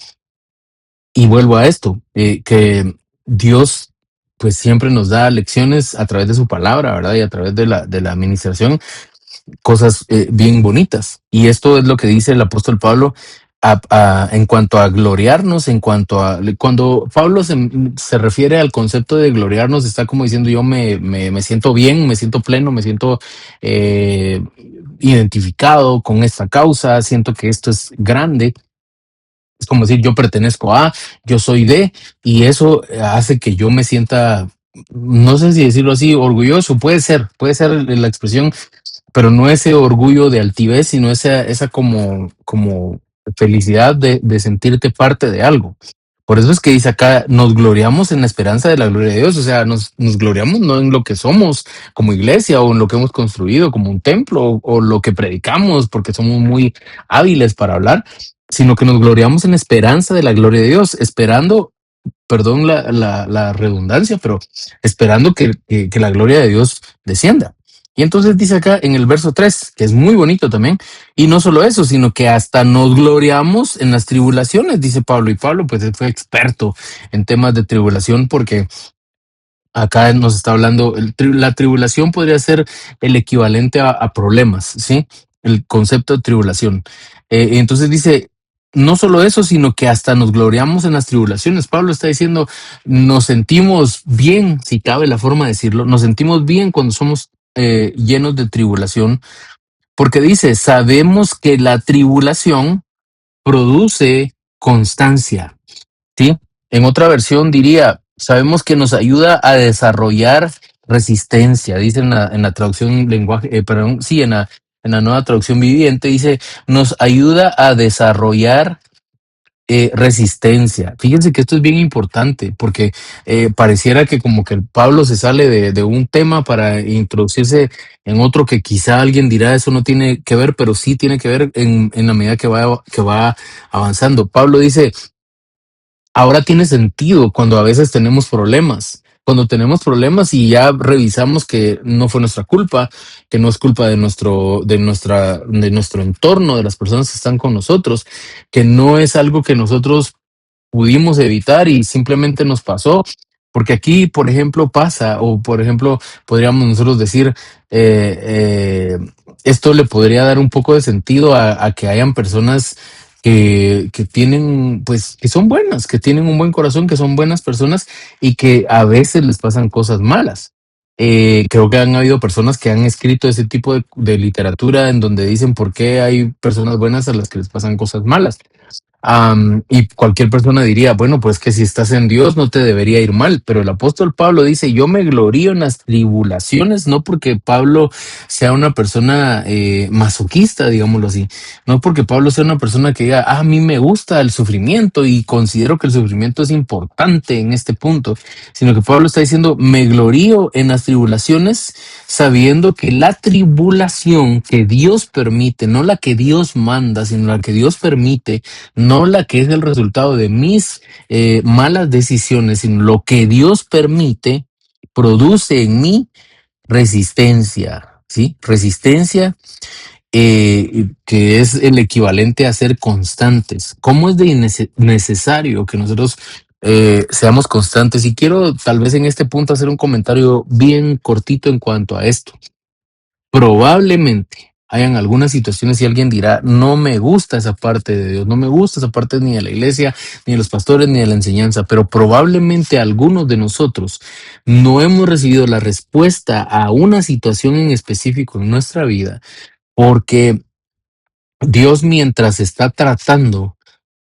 Y vuelvo a esto, que Dios pues siempre nos da lecciones a través de su palabra, ¿verdad? Y a través de la administración, cosas bien bonitas. Y esto es lo que dice el apóstol Pablo en cuanto a gloriarnos, cuando Pablo se refiere al concepto de gloriarnos, está como diciendo yo me siento bien, me siento pleno, me siento eh, identificado con esta causa, siento que esto es grande. Es como decir, yo pertenezco a, yo soy de, y eso hace que yo me sienta, no sé si decirlo así, orgulloso, puede ser la expresión, pero no ese orgullo de altivez, sino esa como felicidad de sentirte parte de algo. Por eso es que dice acá, nos gloriamos en la esperanza de la gloria de Dios, o sea, nos gloriamos no en lo que somos como iglesia o en lo que hemos construido como un templo o lo que predicamos porque somos muy hábiles para hablar, sino que nos gloriamos en la esperanza de la gloria de Dios, esperando, perdón la redundancia, pero esperando que la gloria de Dios descienda. Y entonces dice acá en el verso 3 que es muy bonito también, y no solo eso, sino que hasta nos gloriamos en las tribulaciones, dice Pablo. Y Pablo pues fue experto en temas de tribulación porque acá nos está hablando, la tribulación podría ser el equivalente a problemas, ¿sí? El concepto de tribulación. Entonces dice, no solo eso, sino que hasta nos gloriamos en las tribulaciones. Pablo está diciendo, nos sentimos bien, si cabe la forma de decirlo, nos sentimos bien cuando somos llenos de tribulación, porque dice, sabemos que la tribulación produce constancia. ¿Sí? En otra versión diría, sabemos que nos ayuda a desarrollar resistencia, dice en la traducción lenguaje, perdón, sí, en la nueva traducción viviente, dice, nos ayuda a desarrollar resistencia. Fíjense que esto es bien importante porque pareciera que como que el Pablo se sale de un tema para introducirse en otro que quizá alguien dirá eso no tiene que ver, pero sí tiene que ver en la medida que va avanzando. Pablo dice, ahora tiene sentido cuando a veces tenemos problemas. cuando tenemos problemas y ya revisamos que no fue nuestra culpa, que no es culpa de nuestro entorno, de las personas que están con nosotros, que no es algo que nosotros pudimos evitar y simplemente nos pasó. Porque aquí, por ejemplo, pasa, o por ejemplo, podríamos nosotros decir, esto le podría dar un poco de sentido a que hayan personas que tienen, pues, que son buenas, que tienen un buen corazón, que son buenas personas y que a veces les pasan cosas malas. Creo que han habido personas que han escrito ese tipo de literatura en donde dicen por qué hay personas buenas a las que les pasan cosas malas. Y cualquier persona diría, bueno, pues que si estás en Dios no te debería ir mal, pero el apóstol Pablo dice, yo me glorío en las tribulaciones, no porque Pablo sea una persona masoquista, digámoslo así, no porque Pablo sea una persona que diga, a mí me gusta el sufrimiento y considero que el sufrimiento es importante en este punto, sino que Pablo está diciendo, me glorío en las tribulaciones sabiendo que la tribulación que Dios permite, no la que Dios manda, sino la que Dios permite, no la que es el resultado de mis malas decisiones, sino lo que Dios permite, produce en mí resistencia, ¿sí? Resistencia que es el equivalente a ser constantes. ¿Cómo es de necesario que nosotros seamos constantes? Y quiero tal vez en este punto hacer un comentario bien cortito en cuanto a esto. Probablemente hayan algunas situaciones y alguien dirá, no me gusta esa parte de Dios, no me gusta esa parte ni de la iglesia, ni de los pastores, ni de la enseñanza, pero probablemente algunos de nosotros no hemos recibido la respuesta a una situación en específico en nuestra vida, porque Dios mientras está tratando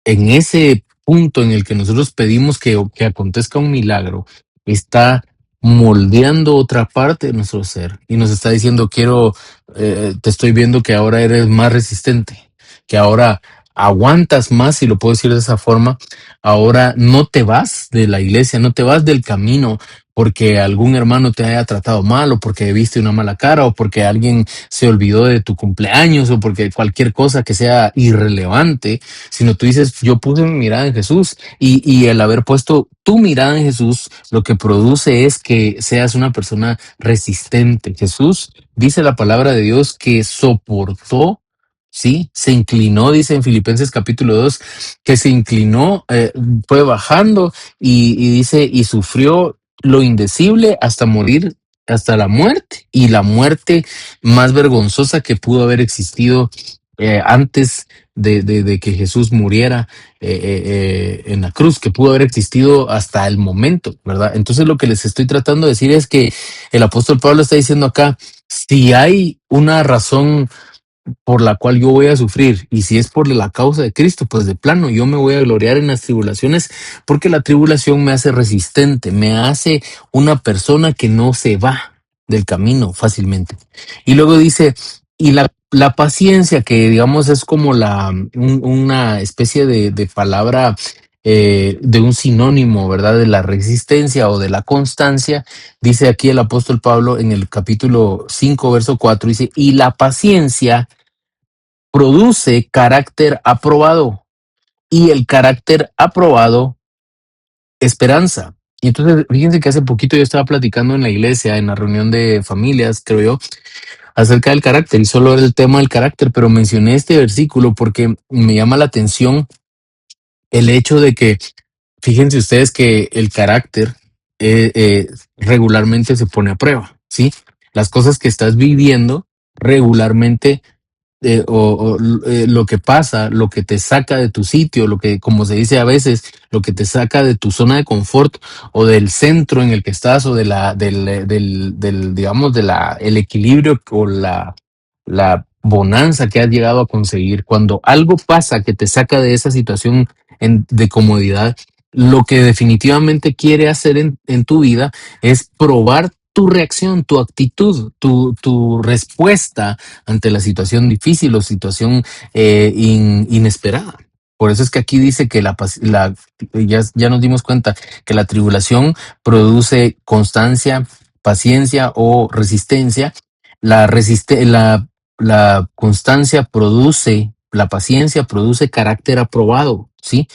en ese punto en el que nosotros pedimos que acontezca un milagro, está moldeando otra parte de nuestro ser y nos está diciendo, te estoy viendo que ahora eres más resistente, que ahora aguantas más, si lo puedo decir de esa forma, ahora no te vas de la iglesia, no te vas del camino porque algún hermano te haya tratado mal o porque viste una mala cara o porque alguien se olvidó de tu cumpleaños o porque cualquier cosa que sea irrelevante, sino tú dices, yo puse mi mirada en Jesús y el haber puesto tu mirada en Jesús, lo que produce es que seas una persona resistente. Jesús dice la palabra de Dios que soportó. Sí, se inclinó, dice en Filipenses capítulo 2 que se inclinó, fue bajando y dice, y sufrió lo indecible hasta morir, hasta la muerte, y la muerte más vergonzosa que pudo haber existido antes de que Jesús muriera en la cruz, que pudo haber existido hasta el momento, ¿verdad? Entonces lo que les estoy tratando de decir es que el apóstol Pablo está diciendo acá, si hay una razón por la cual yo voy a sufrir, y si es por la causa de Cristo, pues de plano yo me voy a gloriar en las tribulaciones, porque la tribulación me hace resistente, me hace una persona que no se va del camino fácilmente. Y luego dice, y la paciencia, que digamos es como una especie de palabra, de un sinónimo, ¿verdad? De la resistencia o de la constancia. Dice aquí el apóstol Pablo en el capítulo 5 verso 4 dice, y la paciencia produce carácter aprobado, y el carácter aprobado, esperanza. Y entonces, fíjense que hace poquito yo estaba platicando en la iglesia, en la reunión de familias, creo yo, acerca del carácter, y solo era el tema del carácter, pero mencioné este versículo porque me llama la atención el hecho de que, fíjense ustedes que el carácter regularmente se pone a prueba, ¿sí? Las cosas que estás viviendo regularmente lo que pasa, lo que te saca de tu sitio, lo que, como se dice a veces, lo que te saca de tu zona de confort o del centro en el que estás o digamos, el equilibrio o la bonanza que has llegado a conseguir. Cuando algo pasa que te saca de esa situación de comodidad, lo que definitivamente quiere hacer en tu vida es probar tu reacción, tu actitud, tu respuesta ante la situación difícil o situación inesperada. Por eso es que aquí dice que ya nos dimos cuenta que la tribulación produce constancia, paciencia o resistencia. La constancia produce, la paciencia produce carácter aprobado, ¿sí?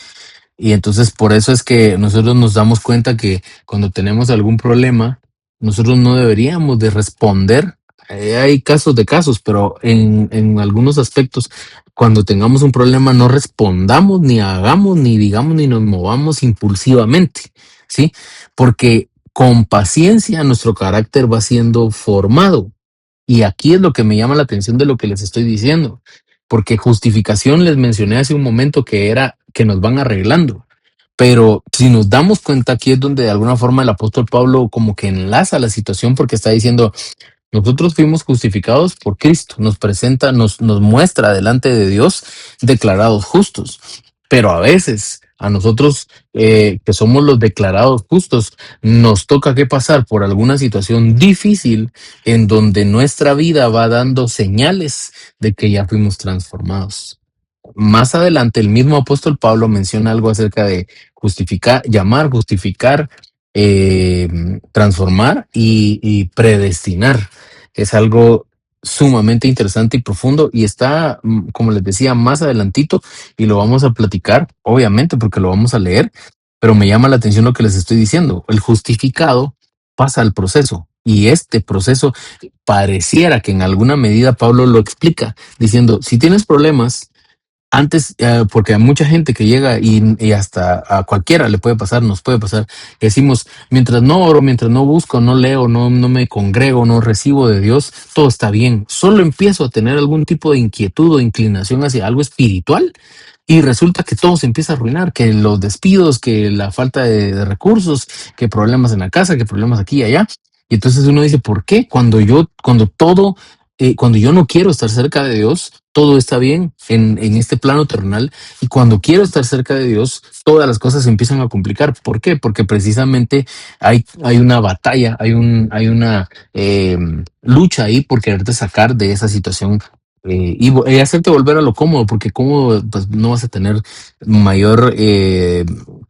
Y entonces por eso es que nosotros nos damos cuenta que cuando tenemos algún problema, nosotros no deberíamos de responder. Hay casos de casos, pero en algunos aspectos, cuando tengamos un problema, no respondamos, ni hagamos, ni digamos, ni nos movamos impulsivamente, ¿sí? Porque con paciencia nuestro carácter va siendo formado. Y aquí es lo que me llama la atención de lo que les estoy diciendo, porque justificación les mencioné hace un momento que era que nos van arreglando. Pero si nos damos cuenta, aquí es donde de alguna forma el apóstol Pablo como que enlaza la situación porque está diciendo, nosotros fuimos justificados por Cristo, nos presenta, nos muestra delante de Dios declarados justos. Pero a veces a nosotros que somos los declarados justos, nos toca que pasar por alguna situación difícil en donde nuestra vida va dando señales de que ya fuimos transformados. Más adelante, el mismo apóstol Pablo menciona algo acerca de justificar, llamar, justificar, transformar y predestinar. Es algo sumamente interesante y profundo y está, como les decía, más adelantito y lo vamos a platicar, obviamente, porque lo vamos a leer, pero me llama la atención lo que les estoy diciendo. El justificado pasa al proceso y este proceso pareciera que en alguna medida Pablo lo explica diciendo, si tienes problemas, antes, porque hay mucha gente que llega y hasta a cualquiera le puede pasar, nos puede pasar, que decimos, mientras no oro, mientras no busco, no leo, no me congrego, no recibo de Dios, todo está bien. Solo empiezo a tener algún tipo de inquietud o inclinación hacia algo espiritual y resulta que todo se empieza a arruinar, que los despidos, que la falta de recursos, que problemas en la casa, que problemas aquí y allá. Y entonces uno dice, ¿por qué? Cuando yo no quiero estar cerca de Dios, todo está bien en este plano terrenal y cuando quiero estar cerca de Dios, todas las cosas se empiezan a complicar. ¿Por qué? Porque precisamente hay una batalla, hay una lucha ahí por quererte sacar de esa situación y hacerte volver a lo cómodo, porque cómodo pues no vas a tener mayor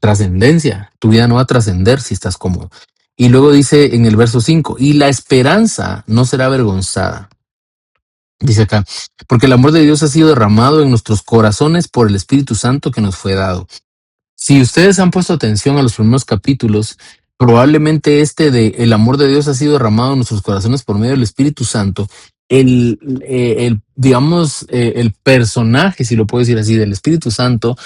trascendencia, tu vida no va a trascender si estás cómodo. Y luego dice en el verso 5 y la esperanza no será avergonzada. Dice acá, porque el amor de Dios ha sido derramado en nuestros corazones por el Espíritu Santo que nos fue dado. Si ustedes han puesto atención a los primeros capítulos, probablemente este de el amor de Dios ha sido derramado en nuestros corazones por medio del Espíritu Santo, digamos, el personaje, si lo puedo decir así, del Espíritu Santo,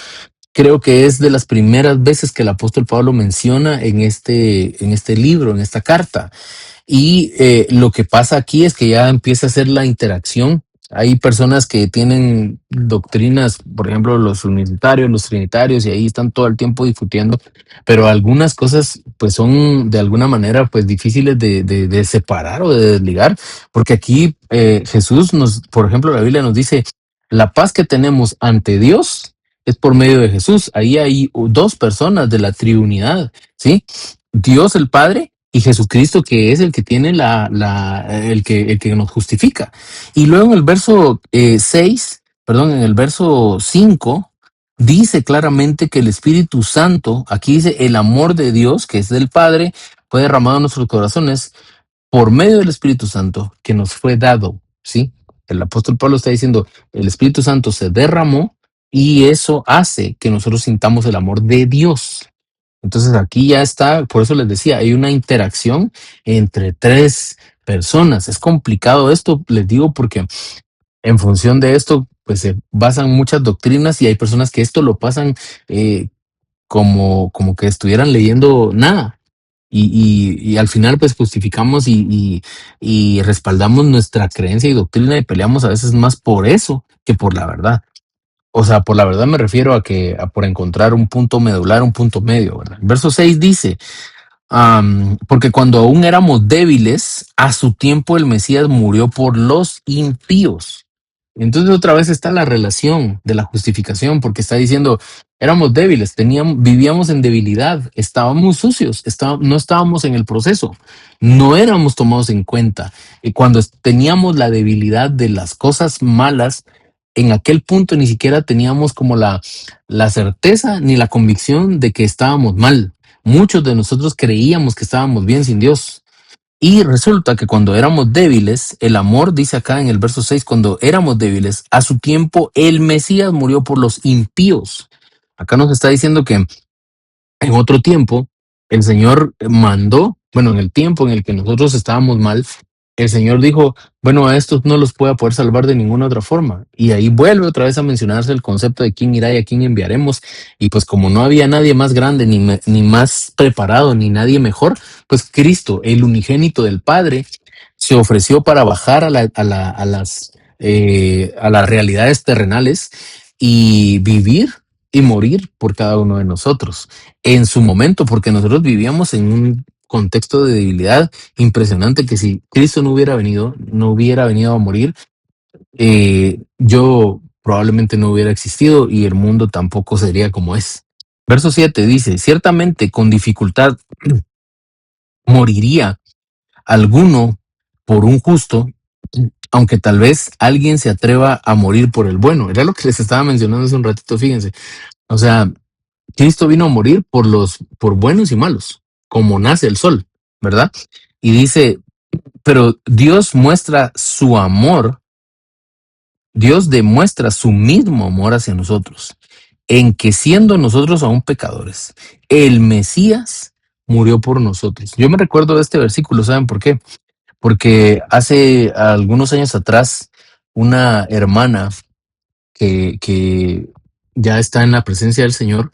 creo que es de las primeras veces que el apóstol Pablo menciona en este libro, en esta carta. Y lo que pasa aquí es que ya empieza a ser la interacción. Hay personas que tienen doctrinas, por ejemplo, los unitarios, los trinitarios, y ahí están todo el tiempo discutiendo, pero algunas cosas pues son de alguna manera pues difíciles de separar o de desligar, porque aquí Jesús nos, por ejemplo, la Biblia nos dice, la paz que tenemos ante Dios es por medio de Jesús. Ahí hay dos personas de la Trinidad, ¿sí? Dios el Padre y Jesucristo, que es el que tiene el que nos justifica. Y luego en el verso 6, perdón, en el verso 5, dice claramente que el Espíritu Santo, aquí dice el amor de Dios, que es del Padre, fue derramado en nuestros corazones por medio del Espíritu Santo que nos fue dado, ¿sí? El apóstol Pablo está diciendo, el Espíritu Santo se derramó y eso hace que nosotros sintamos el amor de Dios. Entonces aquí ya está, por eso les decía, hay una interacción entre tres personas. Es complicado esto, les digo, porque en función de esto, pues se basan muchas doctrinas y hay personas que esto lo pasan como que estuvieran leyendo nada. Y al final pues justificamos y respaldamos nuestra creencia y doctrina y peleamos a veces más por eso que por la verdad. O sea, por la verdad me refiero a por encontrar un punto medular, un punto medio, ¿verdad? Verso 6 dice, porque cuando aún éramos débiles, a su tiempo el Mesías murió por los impíos. Entonces otra vez está la relación de la justificación, porque está diciendo, éramos débiles, vivíamos en debilidad, estábamos sucios, no estábamos en el proceso, no éramos tomados en cuenta. Y cuando teníamos la debilidad de las cosas malas, en aquel punto ni siquiera teníamos como la certeza ni la convicción de que estábamos mal. Muchos de nosotros creíamos que estábamos bien sin Dios. Y resulta que cuando éramos débiles, el amor dice acá en el verso 6, cuando éramos débiles, a su tiempo el Mesías murió por los impíos. Acá nos está diciendo que en otro tiempo, el Señor mandó, bueno, en el tiempo en el que nosotros estábamos mal, el Señor dijo, bueno, a estos no los voy a poder salvar de ninguna otra forma. Y ahí vuelve otra vez a mencionarse el concepto de quién irá y a quién enviaremos. Y pues como no había nadie más grande, ni más preparado, ni nadie mejor, pues Cristo, el unigénito del Padre, se ofreció para bajar a las realidades terrenales y vivir y morir por cada uno de nosotros en su momento, porque nosotros vivíamos en un contexto de debilidad impresionante que si Cristo no hubiera venido a morir, yo probablemente no hubiera existido y el mundo tampoco sería como es. Verso 7 dice, ciertamente con dificultad moriría alguno por un justo, aunque tal vez alguien se atreva a morir por el bueno. Era lo que les estaba mencionando hace un ratito, fíjense. O sea, Cristo vino a morir por buenos y malos, como nace el sol, ¿verdad? Y dice, pero Dios demuestra su mismo amor hacia nosotros, en que siendo nosotros aún pecadores, el Mesías murió por nosotros. Yo me recuerdo de este versículo, ¿saben por qué? Porque hace algunos años atrás, una hermana que ya está en la presencia del Señor,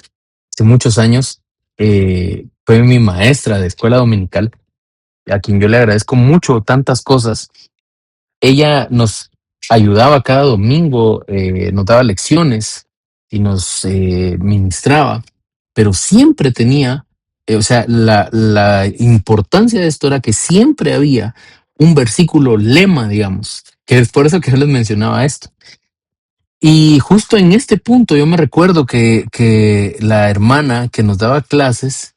hace muchos años, fue mi maestra de escuela dominical, a quien yo le agradezco mucho tantas cosas. Ella nos ayudaba cada domingo, nos daba lecciones y nos ministraba, pero siempre tenía, o sea, la importancia de esto era que siempre había un versículo lema, digamos, que es por eso que yo les mencionaba esto. Y justo en este punto yo me recuerdo que la hermana que nos daba clases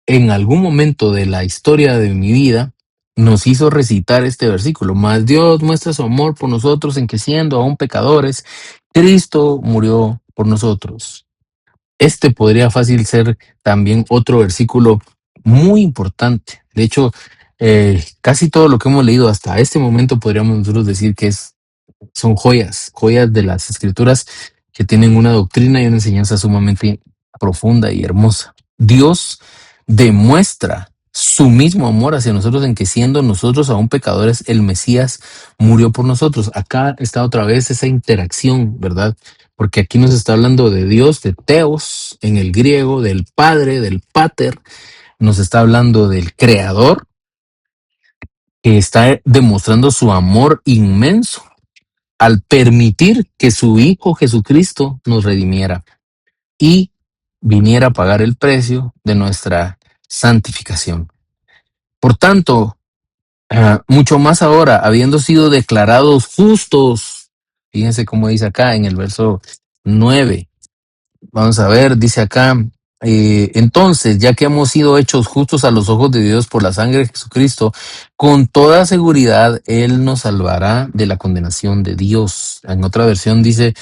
en algún momento de la historia de mi vida nos hizo recitar este versículo. Mas Dios muestra su amor por nosotros en que siendo aún pecadores, Cristo murió por nosotros. Este podría fácil ser también otro versículo muy importante. De hecho, casi todo lo que hemos leído hasta este momento podríamos nosotros decir que son joyas, joyas de las escrituras que tienen una doctrina y una enseñanza sumamente profunda y hermosa. Dios demuestra su mismo amor hacia nosotros en que siendo nosotros aún pecadores, el Mesías murió por nosotros. Acá está otra vez esa interacción, ¿verdad? Porque aquí nos está hablando de Dios, de Theos en el griego, del Padre, del Pater, nos está hablando del Creador que está demostrando su amor inmenso al permitir que su Hijo Jesucristo nos redimiera y viniera a pagar el precio de nuestra santificación. Por tanto, mucho más ahora, habiendo sido declarados justos, fíjense cómo dice acá en el verso 9. Vamos a ver, dice acá, entonces, ya que hemos sido hechos justos a los ojos de Dios por la sangre de Jesucristo, con toda seguridad Él nos salvará de la condenación de Dios. En otra versión dice,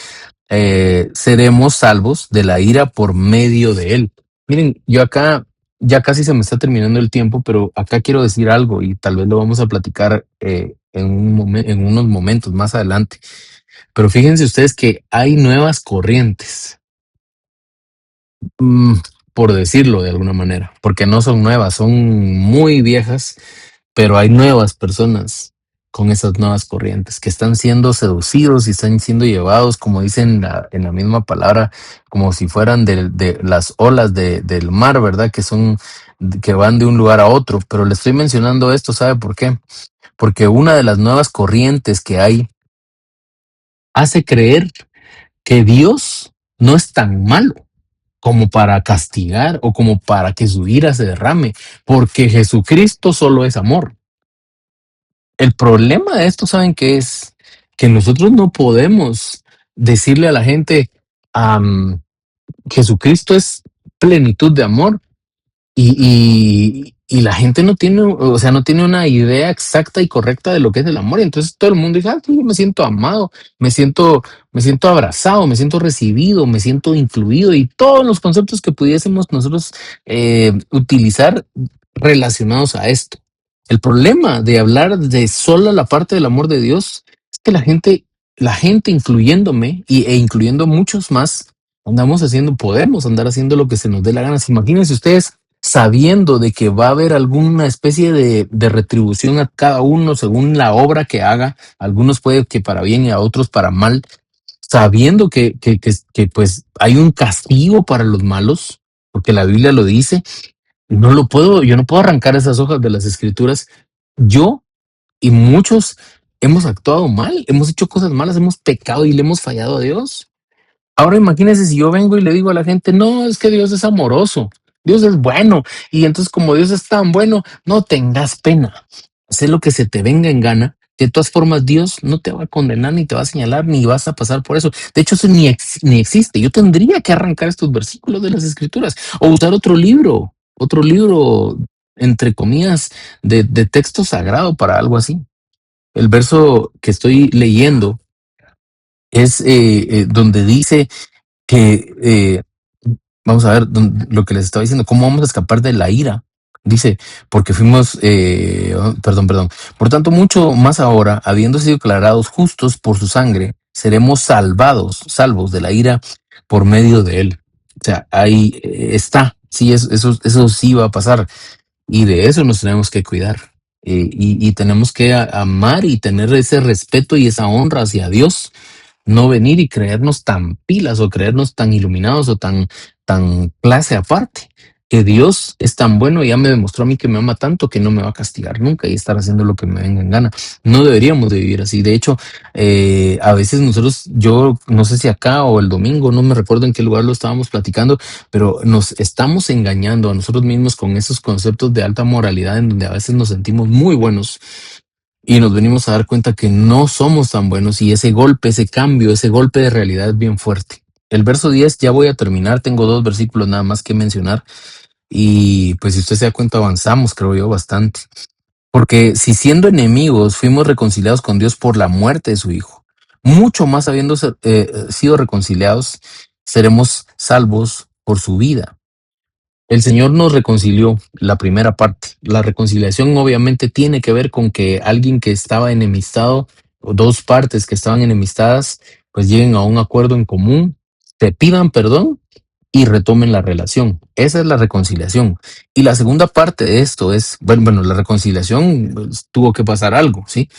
seremos salvos de la ira por medio de Él. Miren, yo acá ya casi se me está terminando el tiempo, pero acá quiero decir algo y tal vez lo vamos a platicar en unos momentos más adelante. Pero fíjense ustedes que hay nuevas corrientes. Mm, por decirlo de alguna manera, porque no son nuevas, son muy viejas, pero hay nuevas personas con esas nuevas corrientes que están siendo seducidos y están siendo llevados, como dicen en la misma palabra, como si fueran de las olas del mar, ¿verdad? Que van de un lugar a otro. Pero le estoy mencionando esto, ¿sabe por qué? Porque una de las nuevas corrientes que hay hace creer que Dios no es tan malo como para castigar o como para que su ira se derrame, porque Jesucristo solo es amor. El problema de esto, ¿saben qué es? Que nosotros no podemos decirle a la gente, am, Jesucristo es plenitud de amor, y la gente no tiene, o sea, no tiene una idea exacta y correcta de lo que es el amor. Y entonces todo el mundo dice, sí, yo me siento amado, me siento abrazado, me siento recibido, me siento incluido y todos los conceptos que pudiésemos nosotros utilizar relacionados a esto. El problema de hablar de solo la parte del amor de Dios es que la gente incluyéndome e incluyendo muchos más, andamos haciendo, podemos andar haciendo lo que se nos dé la gana. Imagínense ustedes sabiendo de que va a haber alguna especie de retribución a cada uno según la obra que haga. Algunos puede que para bien y a otros para mal, sabiendo que pues hay un castigo para los malos, porque la Biblia lo dice. Yo no puedo arrancar esas hojas de las escrituras. Yo y muchos hemos actuado mal, hemos hecho cosas malas, hemos pecado y le hemos fallado a Dios. Ahora imagínese si yo vengo y le digo a la gente, no, es que Dios es amoroso, Dios es bueno, y entonces como Dios es tan bueno, no tengas pena, haz lo que se te venga en gana. De todas formas, Dios no te va a condenar, ni te va a señalar, ni vas a pasar por eso. De hecho, eso ni existe. Yo tendría que arrancar estos versículos de las Escrituras o usar otro libro, entre comillas, de texto sagrado para algo así. El verso que estoy leyendo es donde dice que, vamos a ver lo que les estaba diciendo, cómo vamos a escapar de la ira. Dice, porque fuimos, perdón, por tanto, mucho más ahora, habiendo sido declarados justos por su sangre, seremos salvos de la ira por medio de él. O sea, ahí está, sí, eso sí va a pasar y de eso nos tenemos que cuidar. Y tenemos que amar y tener ese respeto y esa honra hacia Dios, no venir y creernos tan pilas o creernos tan iluminados o tan clase aparte. Que Dios es tan bueno y ya me demostró a mí que me ama tanto que no me va a castigar nunca y estar haciendo lo que me venga en gana. No deberíamos de vivir así. De hecho, a veces nosotros, yo no sé si acá o el domingo, no me recuerdo en qué lugar lo estábamos platicando, pero nos estamos engañando a nosotros mismos con esos conceptos de alta moralidad en donde a veces nos sentimos muy buenos y nos venimos a dar cuenta que no somos tan buenos y ese golpe, ese cambio, ese golpe de realidad es bien fuerte. El verso 10 ya voy a terminar, tengo dos versículos nada más que mencionar y pues si usted se da cuenta avanzamos, creo yo, bastante. Porque si siendo enemigos fuimos reconciliados con Dios por la muerte de su Hijo, mucho más habiendo sido reconciliados, seremos salvos por su vida. El Señor nos reconcilió, la primera parte. La reconciliación obviamente tiene que ver con que alguien que estaba enemistado, o dos partes que estaban enemistadas, pues lleguen a un acuerdo en común, te pidan perdón y retomen la relación. Esa es la reconciliación. Y la segunda parte de esto es, bueno, la reconciliación pues, tuvo que pasar algo, ¿sí?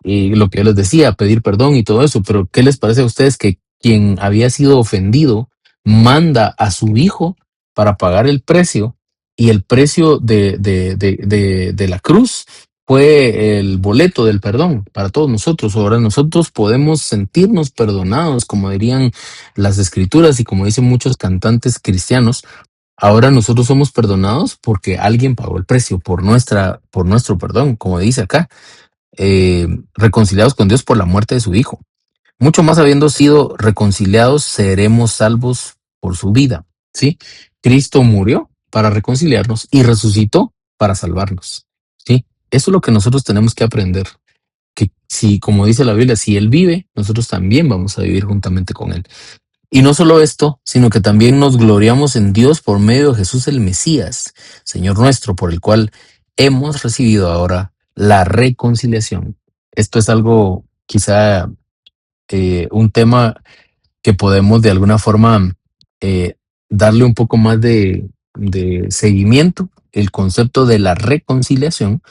Y lo que yo les decía, pedir perdón y todo eso, pero ¿qué les parece a ustedes que quien había sido ofendido manda a su hijo para pagar el precio y el precio de la cruz fue el boleto del perdón para todos nosotros? Ahora nosotros podemos sentirnos perdonados, como dirían las escrituras y como dicen muchos cantantes cristianos. Ahora nosotros somos perdonados porque alguien pagó el precio por nuestro perdón, como dice acá, reconciliados con Dios por la muerte de su Hijo. Mucho más habiendo sido reconciliados, seremos salvos por su vida. ¿Sí? Cristo murió para reconciliarnos y resucitó para salvarnos. ¿Sí? Eso es lo que nosotros tenemos que aprender. Que si, como dice la Biblia, si Él vive, nosotros también vamos a vivir juntamente con Él. Y no solo esto, sino que también nos gloriamos en Dios por medio de Jesús el Mesías, Señor nuestro, por el cual hemos recibido ahora la reconciliación. Esto es algo, quizá, un tema que podemos de alguna forma darle un poco más de seguimiento, el concepto de la reconciliación,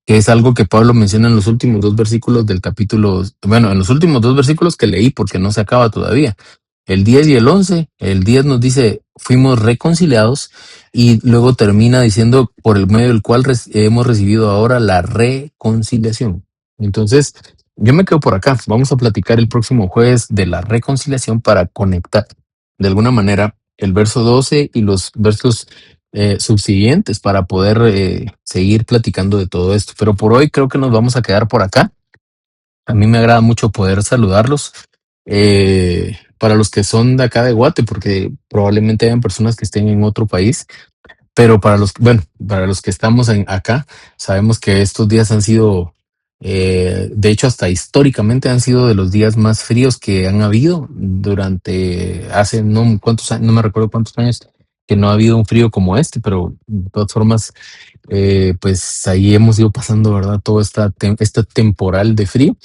que es algo que Pablo menciona en los últimos dos versículos del capítulo, bueno, en los últimos dos versículos que leí porque no se acaba todavía. El 10 y el 11, el 10 nos dice, fuimos reconciliados y luego termina diciendo, por el medio del cual hemos recibido ahora la reconciliación. Entonces, yo me quedo por acá. Vamos a platicar el próximo jueves de la reconciliación para conectar de alguna manera el verso 12 y los versos subsiguientes para poder seguir platicando de todo esto. Pero por hoy creo que nos vamos a quedar por acá. A mí me agrada mucho poder saludarlos. Para los que son de acá de Guate, porque probablemente hayan personas que estén en otro país, pero para los que estamos acá, sabemos que estos días han sido, de hecho, hasta históricamente han sido de los días más fríos que han habido durante hace no cuántos años, no me recuerdo cuántos años que no ha habido un frío como este, pero de todas formas, pues ahí hemos ido pasando, ¿verdad? Toda esta temporal de frío.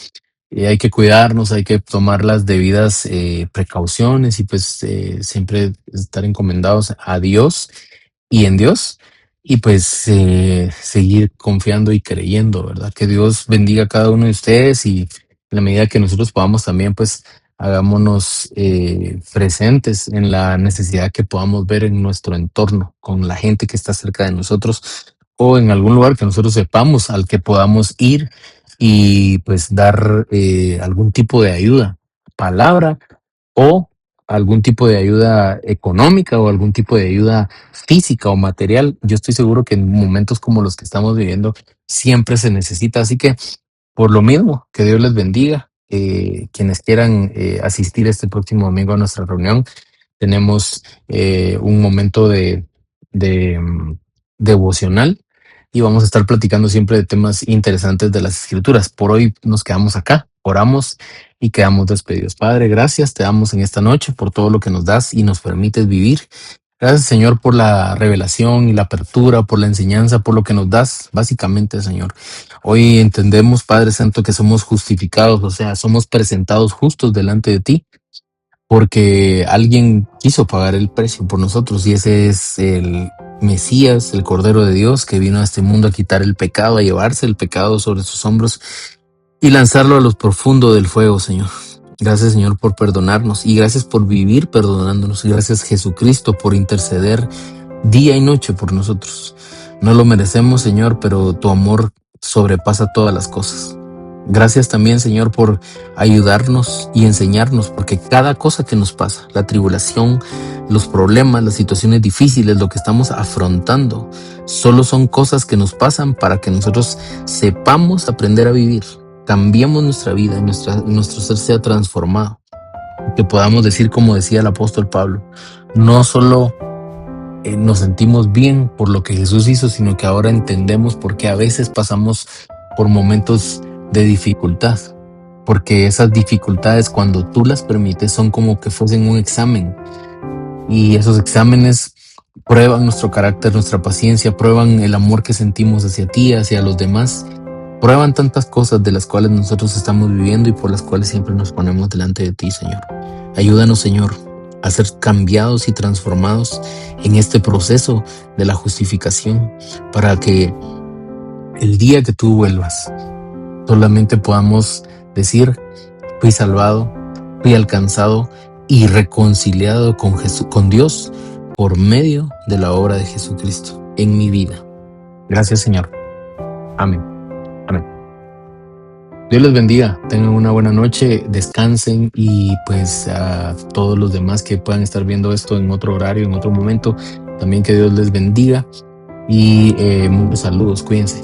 hay que cuidarnos, hay que tomar las debidas precauciones y pues siempre estar encomendados a Dios y en Dios y pues seguir confiando y creyendo, ¿verdad? Que Dios bendiga a cada uno de ustedes y en la medida que nosotros podamos también pues hagámonos presentes en la necesidad que podamos ver en nuestro entorno, con la gente que está cerca de nosotros o en algún lugar que nosotros sepamos al que podamos ir y pues dar algún tipo de ayuda, palabra o algún tipo de ayuda económica o algún tipo de ayuda física o material. Yo estoy seguro que en momentos como los que estamos viviendo siempre se necesita. Así que por lo mismo, que Dios les bendiga. Quienes quieran asistir este próximo domingo a nuestra reunión, tenemos un momento de devocional y vamos a estar platicando siempre de temas interesantes de las escrituras. Por hoy nos quedamos acá, oramos y quedamos despedidos. Padre, gracias te damos en esta noche por todo lo que nos das y nos permites vivir. Gracias, Señor, por la revelación y la apertura, por la enseñanza, por lo que nos das, básicamente, Señor. Hoy entendemos, Padre Santo, que somos justificados, o sea, somos presentados justos delante de ti porque alguien quiso pagar el precio por nosotros y ese es el Mesías, el Cordero de Dios, que vino a este mundo a quitar el pecado, a llevarse el pecado sobre sus hombros y lanzarlo a los profundos del fuego, Señor. Gracias, Señor, por perdonarnos y gracias por vivir perdonándonos. Gracias, Jesucristo, por interceder día y noche por nosotros. No lo merecemos, Señor, pero tu amor sobrepasa todas las cosas. Gracias también, Señor, por ayudarnos y enseñarnos, porque cada cosa que nos pasa, la tribulación, los problemas, las situaciones difíciles, lo que estamos afrontando, solo son cosas que nos pasan para que nosotros sepamos aprender a vivir, cambiemos nuestra vida y nuestro ser sea transformado. Que podamos decir, como decía el apóstol Pablo, no solo nos sentimos bien por lo que Jesús hizo, sino que ahora entendemos por qué a veces pasamos por momentos de dificultad, porque esas dificultades cuando tú las permites son como que fuesen un examen y esos exámenes prueban nuestro carácter, nuestra paciencia, prueban el amor que sentimos hacia ti, hacia los demás, prueban tantas cosas de las cuales nosotros estamos viviendo y por las cuales siempre nos ponemos delante de ti, Señor. Ayúdanos, Señor, a ser cambiados y transformados en este proceso de la justificación para que el día que tú vuelvas solamente podamos decir: fui salvado, fui alcanzado y reconciliado con Dios por medio de la obra de Jesucristo en mi vida. Gracias, Señor. Amén. Amén. Dios les bendiga, tengan una buena noche, descansen y pues a todos los demás que puedan estar viendo esto en otro horario, en otro momento, también que Dios les bendiga y muchos saludos, cuídense.